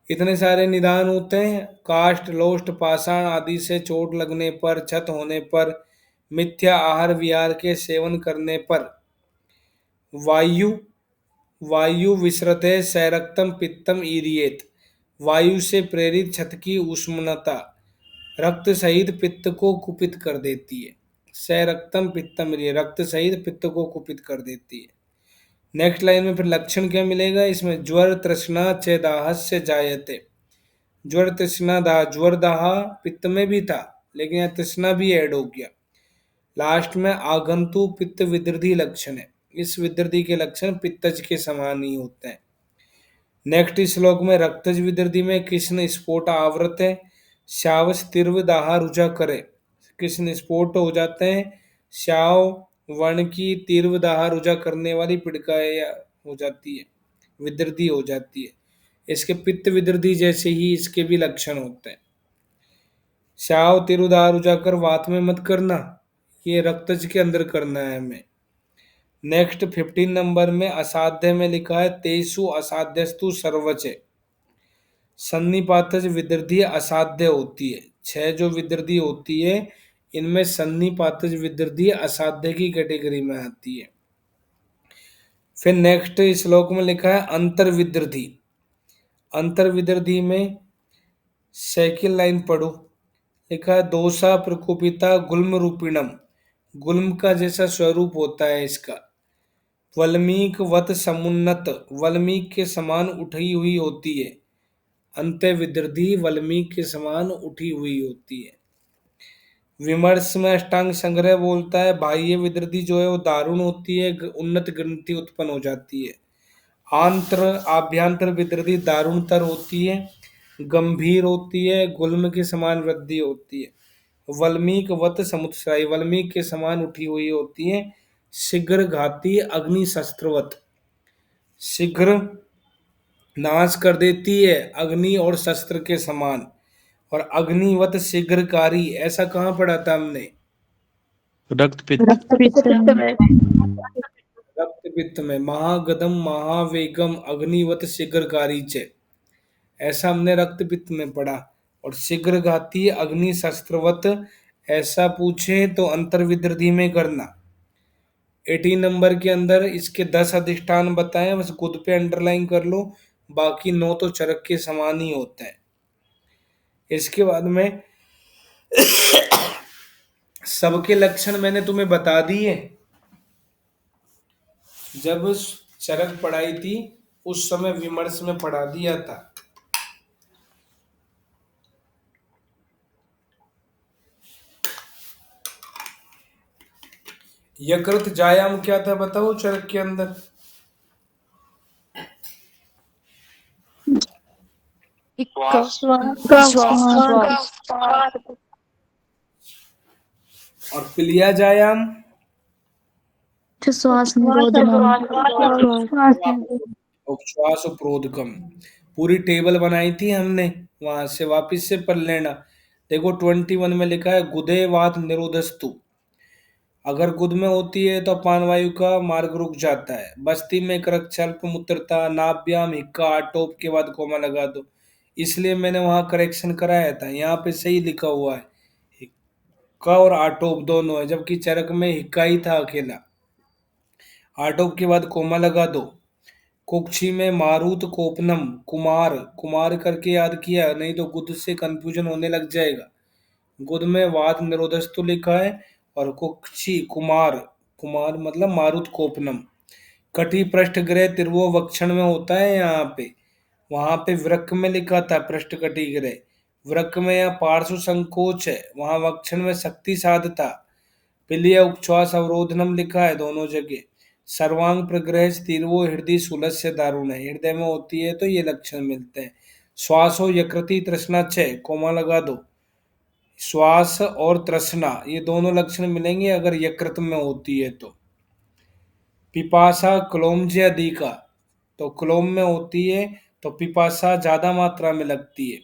इतने सारे निदान होते हैं। काष्ठ लोष्ट पाषाण आदि से चोट लगने पर, क्षत होने पर, मिथ्या आहार विहार के सेवन करने पर, वायु वायु विसृते सैरक्तम पित्तम ईरियेत, वायु से प्रेरित क्षत की उष्णता रक्त सहित पित्त को कुपित कर देती है। सैरक्तम पित्तम ईरियेत, रक्त सहित पित्त को कुपित कर देती है। नेक्स्ट लाइन में फिर लक्षण क्या मिलेगा इसमें, ज्वर तृष्णा चेदाहस्य जायते। ज्वर तृष्णा दाह, ज्वर दाह पित्त में भी था, लेकिन यहाँ तृष्णा भी ऐड हो गया। लास्ट में आगंतु पित्त विदृधि लक्षण है, इस विदृधि के लक्षण पित्तज के समान ही होते हैं। नेक्स्ट श्लोक में रक्तज विदृधि में कृष्ण स्फोट आवृत है, श्यावस तीव्र दाह रुझा करे, कृष्ण स्फोट हो जाते हैं, श्याव वर्ण की तीव्र दाह रुझा करने वाली पिड़का हो जाती है, विदृधि हो जाती है। इसके पित्त विदृधि जैसे ही इसके भी लक्षण होते हैं। श्याव तीव्र दाह रुझा कर वात में मत करना, ये रक्तज के अंदर करना है हमें। नेक्स्ट 15 नंबर में असाध्य में लिखा है तेसु असाध्यस्तु सर्वच। सन्निपातज विदृधि असाध्य होती है, 6 जो विदृधि होती है इनमें सन्निपातज विदृति असाध्य की कैटेगरी में आती है। फिर नेक्स्ट श्लोक में लिखा है अंतर विदृति। अंतर विदृति में सेकंड लाइन पढ़ो। लिखा है दोषा प्रकोपिता गुल्म रूपिणम। गुल्म का जैसा स्वरूप होता है इसका। वल्मीक वत समुन्नत, वल्मीक के समान उठी हुई होती है। अंत्य विदृति वल्मीक के समान उठी हुई होती है। विमर्श में अष्टांग संग्रह बोलता है बाह्य विदृति जो है वो दारुण होती है, उन्नत ग्रंथि उत्पन्न हो जाती है। आंतर आभ्यंतर विदृति दारुणतर होती है, गंभीर होती है, गुल्म के समान वृद्धि होती है। वल्मीक वत समुत्साई, वल्मीक के समान उठी हुई होती है। शीघ्र घाती अग्नि शस्त्रवत, शीघ्र नाश कर देती है अग्नि और शस्त्र के समान। और अग्निवत शीघ्रकारी ऐसा कहाँ पढ़ा था हमने? रक्त पित्त। रक्त पित्त में रक्त पित्त में। महागदम महावेगम अग्निवत शीघ्रकारी च, ऐसा हमने रक्त पित्त में पढ़ा। और शीघ्रघाती अग्नि शस्त्रवत ऐसा पूछे तो अंतर्विदृति में करना। 18 नंबर के अंदर इसके 10 अधिष्ठान बताएं, बस खुद पे अंडरलाइन कर लो, बाकी 9 तो चरक के समान ही होते हैं। इसके बाद में सबके लक्षण मैंने तुम्हें बता दिए। जब चरक पढ़ाई थी उस समय विमर्श में पढ़ा दिया था। यकृत जायाम क्या था बताओ चरक के अंदर? और पिलिया जायाम श्वास निरोधनम। उपश्वास प्रोदकम। पूरी टेबल बनाई थी हमने, वहां से वापिस से पढ़ लेना। देखो 21 में लिखा है गुदे वात निरोधस्तु। अगर गुद में होती है तो अपान वायु का मार्ग रुक जाता है। बस्ती में करक्षल्प मूत्रता नाभ्याम हिक्का आटोप के बाद कोमा लगा दो, इसलिए मैंने वहां करेक्शन कराया था। यहाँ पे सही लिखा हुआ है, हिक्का और आटोप दोनों है, जबकि चरक में हिक्का ही था अकेला। आटोप के बाद कोमा लगा दो। कुक्षी में मारुत कोपनम, कुमार कुमार करके याद किया, नहीं तो गुद से कंफ्यूजन होने लग जाएगा। गुद में वाद निरोधस्तु लिखा है और कुक्षी कुमार, कुमार मतलब मारुत कोपनम। कटी पृष्ठ ग्रह तिरवो वक्षण में होता है यहाँ पे, वहां पे वृक्क में लिखा था पृष्ठ कटी ग्रह। वृक्क में या पार्श्व संकोच है, वहां वक्षण में शक्ति साध था। पिलिय उच्छ्वास अवरोधनम लिखा है दोनों जगह। सर्वांग प्रग्रह तीर्वो हृदय सुलस्य दारुण है, हृदय में होती है तो ये लक्षण मिलते हैं। श्वासो यकृति तृष्णा छय, कोमा लगा दो। श्वास और तृष्णा ये दोनों लक्षण मिलेंगे अगर यकृत में होती है तो। पिपासा क्लोमज अधिका, तो क्लोम में होती है तो पिपासा ज्यादा मात्रा में लगती है।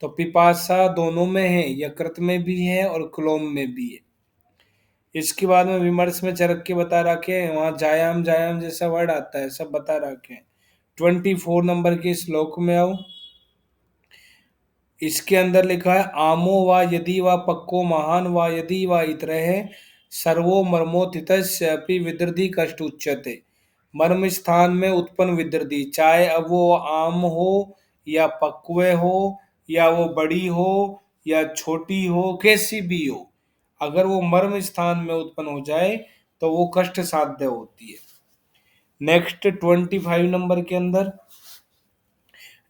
तो पिपासा दोनों में है, यकृत में भी है और क्लोम में भी है। इसके बाद में विमर्श में चरक के बता रखे हैं, वहां जायाम जायाम जैसा वर्ड आता है, सब बता रखे हैं। 24 नंबर के श्लोक में आओ। इसके अंदर लिखा है आमो व यदि व पक्को महान व यदि व इतरह सर्वो मर्मोत्थितस्यपि विदृधि कष्ट उच्यते। मर्म स्थान में उत्पन्न विदृधि, चाहे अब वो आम हो या पक्वे हो या वो बड़ी हो या छोटी हो, कैसी भी हो, अगर वो मर्म स्थान में उत्पन्न हो जाए तो वो कष्ट साध्य होती है। नेक्स्ट 25 नंबर के अंदर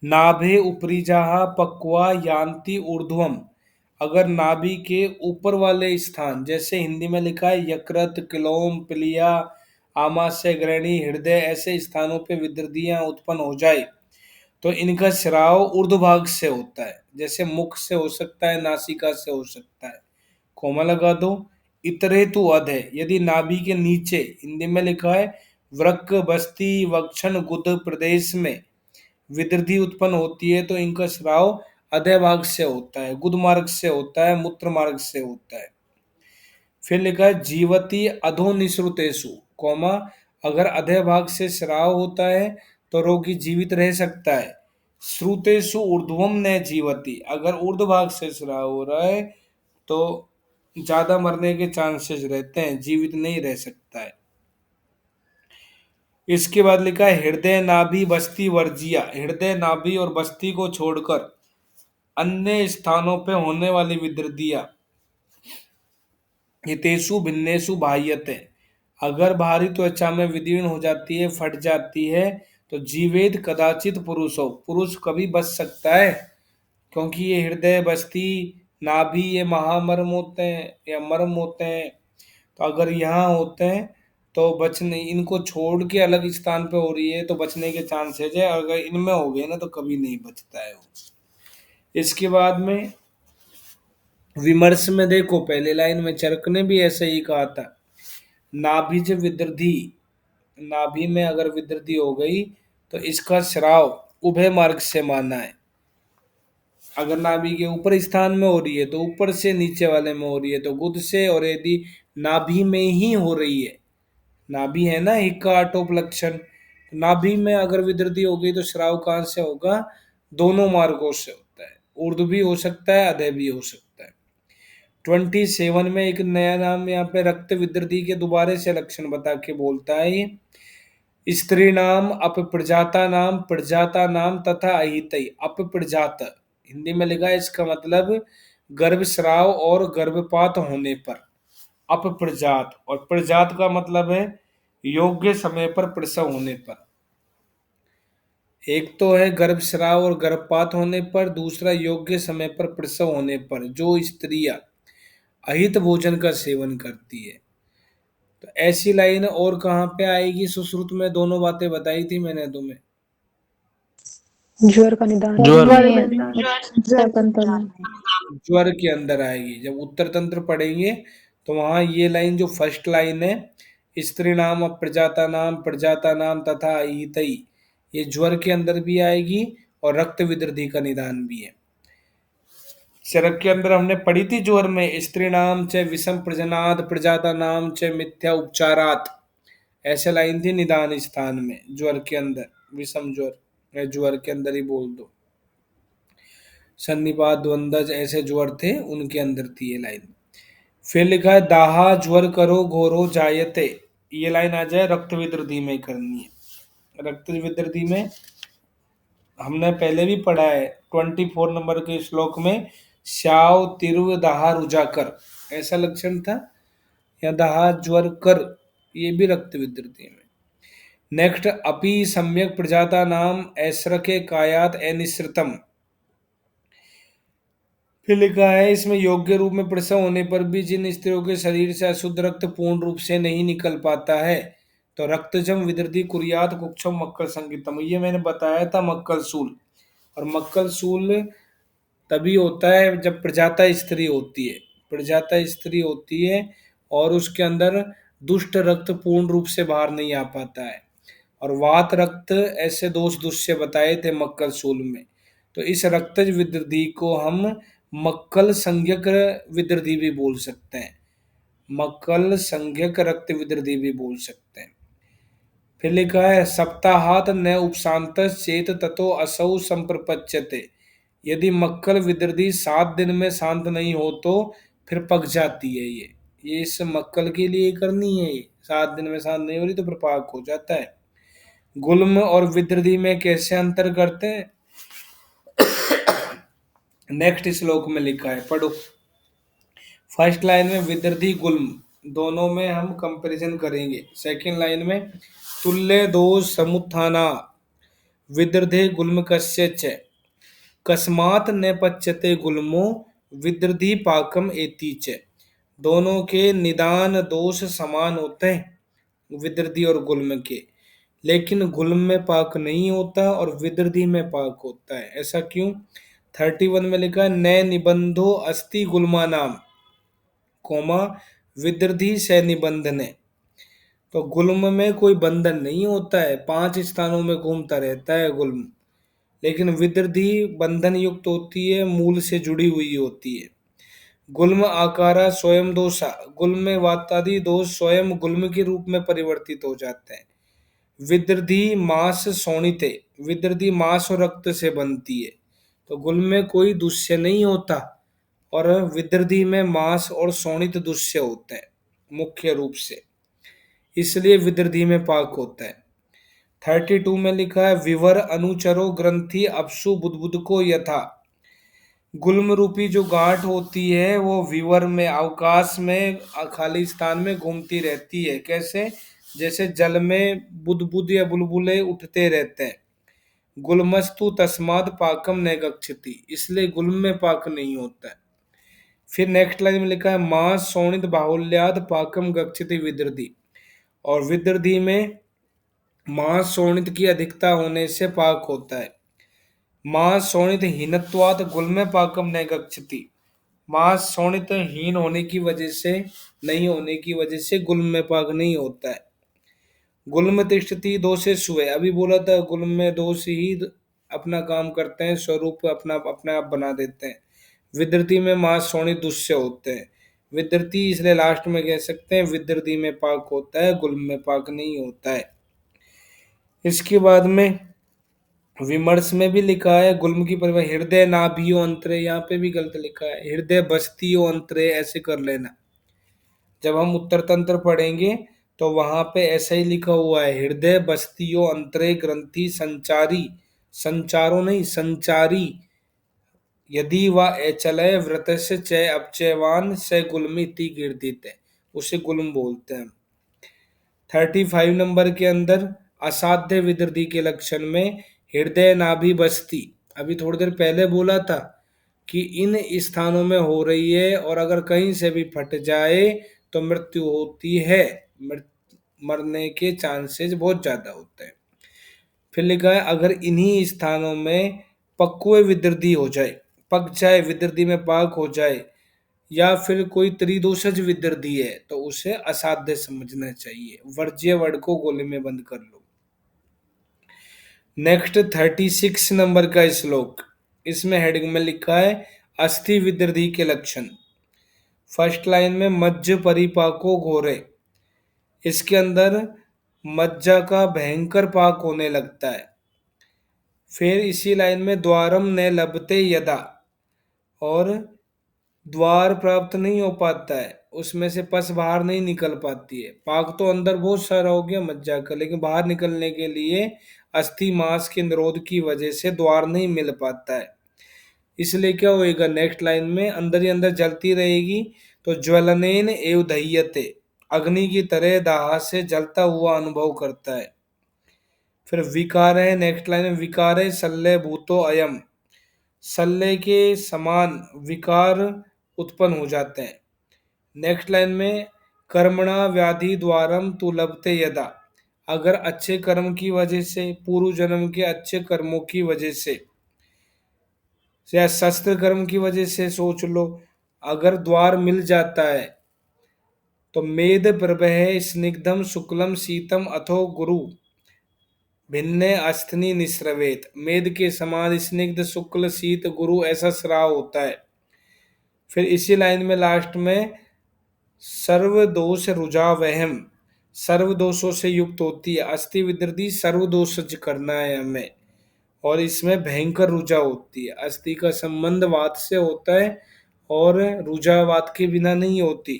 नाभे उपरिजाह पक्वा यान्ति ऊर्ध्वम। अगर नाभि के ऊपर वाले स्थान, जैसे हिंदी में लिखा है यकृत क्लोम पिलिया आमाशय ग्रहणी हृदय, ऐसे स्थानों पे विदृतियां उत्पन्न हो जाए तो इनका स्राव ऊर्ध्व भाग से होता है, जैसे मुख से हो सकता है, नासिका से हो सकता है। कोमा लगा दो। इतरे तु अध है, यदि नाभि के नीचे, हिंदी में लिखा है वृक्क बस्ती वक्षण गुद प्रदेश में विदृति उत्पन्न होती है तो इनका स्राव अधः भाग से होता है, गुद मार्ग से होता है, मूत्र मार्ग से होता है। फिर लिखा है जीवती अधो निश्रुतेषु, कोमा अगर अधः भाग से स्राव होता है तो रोगी जीवित रह सकता है। श्रुतेषु ऊर्ध्वम न जीवती, अगर ऊर्ध्व भाग से स्राव हो रहा है तो ज्यादा मरने के चांसेस रहते हैं, जीवित नहीं रह सकता है। इसके बाद लिखा है हृदय नाभि बस्ती वर्जिया, हृदय नाभि और बस्ती को छोड़कर अन्य स्थानों पे होने वाली विद्रदियां हितेषु भिन्नेषु बाह्यते, अगर बाहरी त्वचा में विदीर्ण हो जाती है, फट जाती है, तो जीवेद कदाचित पुरुषो, पुरुष कभी बच सकता है, क्योंकि ये हृदय बस्ती नाभि ये महामर्म होते हैं या मर्म होते हैं। तो अगर यहाँ होते हैं तो बचने, इनको छोड़ के अलग स्थान पे हो रही है तो बचने के चांसेस है, अगर इनमें हो गए ना तो कभी नहीं बचता है वो। इसके बाद में विमर्श में देखो, पहले लाइन में चरक ने भी ऐसे ही कहा था, नाभिज विदृधि, नाभि में अगर विदृधि हो गई तो इसका श्राव उभय मार्ग से माना है। अगर नाभि के ऊपर स्थान में हो रही है तो ऊपर से, नीचे वाले में हो रही है तो गुद से, और यदि नाभि में ही हो रही है, नाभि है ना हिक्का आटोप लक्षण, नाभि में अगर विदृधि हो गई तो श्राव कहाँ से होगा, दोनों मार्गों से होता है, ऊर्ध भी हो सकता है, अधय भी हो सकता है। 27 में एक नया नाम यहाँ पे रक्त विदृधि के दोबारे से लक्षण बता के बोलता है ये, स्त्री नाम अपप्रजाता नाम तथा अहितई, अपप्रजात हिंदी में लिखा है, इसका मतलब गर्भस्राव और गर्भपात होने पर, अपप्रजात, और प्रजात का मतलब है योग्य समय पर प्रसव होने पर। एक तो है गर्भस्राव और गर्भपात होने पर, दूसरा योग्य समय पर प्रसव होने पर, जो स्त्रियां अहित भोजन का सेवन करती है। तो ऐसी लाइन और कहाँ पे आएगी सुश्रुत में, दोनों बातें बताई थी मैंने तुम्हें। ज्वर का निदान। ज्वर उत्तर तंत्र में। ज्वर के अंदर आएगी, जब उत्तर तंत्र पढ़ेंगे तो वहां ये लाइन जो फर्स्ट लाइन है, स्त्री नाम प्रजाता नाम तथा अहितई, ये ज्वर के अंदर भी आएगी और रक्त विदृधि का निदान भी है। चरक के अंदर हमने पढ़ी थी ज्वर में, स्त्री नाम च विषम प्रजनाद प्रजाता नाम च मिथ्या उपचारात, ऐसे लाइन थी निदान स्थान में ज्वर के अंदर, विषम ज्वर या ज्वर के अंदर ही बोल दो, सन्निपात द्वंद्वज ऐसे ज्वर थे उनके अंदर थी ये लाइन। फिर लिखा है दाहा ज्वर करो घोरो जायते, ये लाइन आ जाए रक्त विदृधि में करनी है। रक्त विदृधि में हमने पहले भी पढ़ा है 24 नंबर के श्लोक में, श्याव तिरु दाहा रुजाकर ऐसा लक्षण था, या दाहा ज्वर कर, ये भी रक्त विदृधि में। नेक्स्ट अपि सम्यक प्रजाता नाम ऐश्र के कायात अनिश्रितम, फिर लिखा है इसमें योग्य रूप में प्रसव होने पर भी जिन स्त्रियों के शरीर से अशुद्ध रक्त पूर्ण रूप से नहीं निकल पाता है, तो रक्तजम विदृधि कुरियात कुक्षम मक्कल संगीतम, ये मैंने बताया था मक्कल सूल, और मक्कल सूल तभी होता है जब प्रजाता स्त्री होती है, प्रजाता स्त्री होती है और उसके अंदर दुष्ट रक्त पूर्ण रूप से बाहर नहीं आ पाता है, और वात रक्त ऐसे दोष दुष्य बताए थे मक्कल सूल में। तो इस रक्तज विदृधि को हम मक्कल संज्ञक विदृधि भी बोल सकते हैं, मक्कल संज्ञक रक्त विदृधि भी बोल सकते हैं। फिर लिखा है सप्ताहात न उपशांत चेत ततो असौ संप्रपच्यते, यदि मक्कल विदृधि 7 दिन में शांत नहीं हो तो फिर पक जाती है ये इस मक्कल के लिए करनी है, ये 7 दिन में शांत नहीं हो रही तो फिर पाक हो जाता है। गुल्म और विदृधि में कैसे अंतर करते हैं, नेक्स्ट श्लोक में लिखा है, पढ़ो। फर्स्ट लाइन में विदृधि गुल्म दोनों में हम कंपैरिजन करेंगे, सेकंड लाइन में तुल्य दोष समुत्थाना विदृधे गुल्म कस्य च कस्मात न पच्यते गुल्मो विदृधि पाकम एति च, दोनों के निदान दोष समान होते हैं विदृधि और गुल्म के, लेकिन गुल्म में पाक नहीं होता और विदृधि में पाक होता है, ऐसा क्यों। 31 में लिखा न निबंधो अस्ति गुल्मा नाम कोमा विदृधि से निबंधने, तो गुल्म में कोई बंधन नहीं होता है, 5 स्थानों में घूमता रहता है गुल्म, लेकिन विदृधि बंधन युक्त होती है, मूल से जुड़ी हुई होती है। गुल्म आकारा स्वयं दोषा, गुल्म में वातादि दोष स्वयं गुल्म के रूप में परिवर्तित हो जाते हैं। विदृधि मांस शोणिते, विदृधि मांस और रक्त से बनती है, तो गुल्म में कोई दुष्य नहीं होता और विदर्धी में मास और शोणित दुष्य होते हैं मुख्य रूप से, इसलिए विदर्धी में पाक होता है। 32 में लिखा है विवर अनुचरो ग्रंथि अपसु बुद्बुद को यथा। गुल्म रूपी जो गांठ होती है वो विवर में अवकाश में खाली स्थान में घूमती रहती है। कैसे? जैसे जल में बुदबुद या बुलबुले उठते रहते हैं। गुल्मस्तु तस्माद पाकम न गच्छति, इसलिए गुल्म में पाक नहीं होता है। फिर नेक्स्ट लाइन में लिखा है मास शोणित बाहुल्याद पाकम गच्छति विदर्धी, और विदर्धी में मास शोणित की अधिकता होने से पाक होता है। मास शोणित हीनत्वात् गुल्म पाकम न गच्छति, मास शोणित हीन होने की वजह से, नहीं होने की वजह से गुल्म में पाक नहीं होता है। गुल्म तिष्ठति दोषे सुए, अभी बोला था गुल्म में दोष ही अपना काम करते हैं, स्वरूप अपना अपने आप बना देते हैं। विदर्ती में मास शोणित दुष्य होते हैं। विदर्ती इसलिए लास्ट में कह सकते हैं विदर्ती में पाक होता है, गुल्म में पाक नहीं होता है। इसके बाद में विमर्श में भी लिखा है गुल्म की परिभाषा हृदय नाभियो अंतरे, यहाँ पे भी गलत लिखा है हृदय बस्तियों अंतरे, ऐसे कर लेना। जब हम उत्तर तंत्र पढ़ेंगे तो वहां पे ऐसा ही लिखा हुआ है हृदय बस्तियों अंतरे ग्रंथि संचारी, संचारो नहीं संचारी, यदि व अचलय व्रत से चय अपचयवान से गुल्मी ती गिरदित है, उसे गुल्म बोलते हैं। 35 नंबर के अंदर असाध्य विदर्धी के लक्षण में हृदय नाभि बस्ती, अभी थोड़ी देर पहले बोला था कि इन स्थानों में हो रही है और अगर कहीं से भी फट जाए तो मृत्यु होती है, मरने के चांसेस बहुत ज्यादा होते हैं। फिर लिखा है अगर इन्हीं स्थानों में पक्व विदर्धी हो जाए, पक जाए, विदर्धी में पाक हो जाए, या फिर कोई त्रिदोषज विदर्धी है तो उसे असाध्य समझना चाहिए। वर्ज्य वर्ड को गोले में बंद कर लो। नेक्स्ट 36 नंबर का श्लोक, इसमें हेडिंग में लिखा है अस्थि विदर्धी के लक्षण। फर्स्ट लाइन में मज्ज परिपाको घोरे, इसके अंदर मज्जा का भयंकर पाक होने लगता है। फिर इसी लाइन में द्वारम न लभते यदा, और द्वार प्राप्त नहीं हो पाता है, उसमें से पस बाहर नहीं निकल पाती है। पाक तो अंदर बहुत सारा हो गया मज्जा का, लेकिन बाहर निकलने के लिए अस्थि मांस के निरोध की वजह से द्वार नहीं मिल पाता है। इसलिए क्या होएगा, नेक्स्ट लाइन में अंदर ही अंदर जलती रहेगी तो ज्वलनेन एव दह्यते, अग्नि की तरह दाह से जलता हुआ अनुभव करता है। फिर विकार है, नेक्स्ट लाइन में विकार है शल्य भूतो अयम, शल्य के समान विकार उत्पन्न हो जाते हैं। नेक्स्ट लाइन में कर्मणा व्याधि द्वारम तु लभते यदा, अगर अच्छे कर्म की वजह से, पूर्व जन्म के अच्छे कर्मों की वजह से या शस्त्र कर्म की वजह से सोच लो, अगर द्वार मिल जाता है तो मेद प्रभय स्निग्धम शुक्लम शीतम अथो गुरु भिन्ने अस्थनि निस्रवेत, मेद के समान स्निग्ध शुक्ल शीत गुरु ऐसा श्राव होता है। फिर इसी लाइन में लास्ट में सर्व दोष रुझा वहम, सर्व दोषों से युक्त होती है। अस्थि विदर्धी सर्व दोषज करना है हमें, और इसमें भयंकर रुझा होती है। अस्थि का संबंध वात से होता है और रुझा वात के बिना नहीं होती,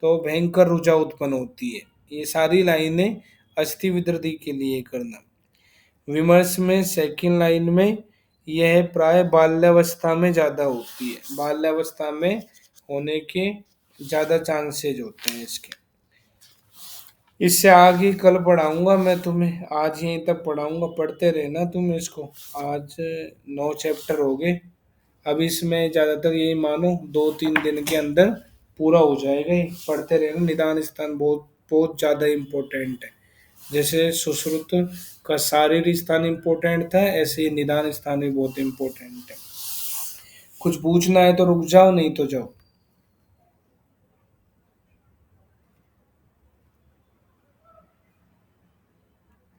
तो भयंकर रुझा उत्पन्न होती है। ये सारी लाइनें अस्थि विदर्धी के लिए करना। विमर्श में सेकंड लाइन में यह प्राय बाल्यावस्था में ज्यादा होती है, बाल्यावस्था में होने के ज्यादा चांसेज होते हैं इसके। इससे आगे कल पढ़ाऊंगा मैं तुम्हें, आज यहीं तक पढ़ाऊंगा, पढ़ते रहना तुम इसको। आज 9 चैप्टर हो गए, अब इसमें ज़्यादातर यही मानो 2-3 दिन के अंदर पूरा हो जाएगा। ये पढ़ते रहना। निदान स्थान बहुत बहुत ज़्यादा इम्पोर्टेंट है। जैसे सुश्रुत का शारीरिक स्थान इम्पोर्टेंट था, ऐसे ही निदान स्थान भी बहुत इम्पोर्टेंट है। कुछ पूछना है तो रुक जाओ, नहीं तो जाओ।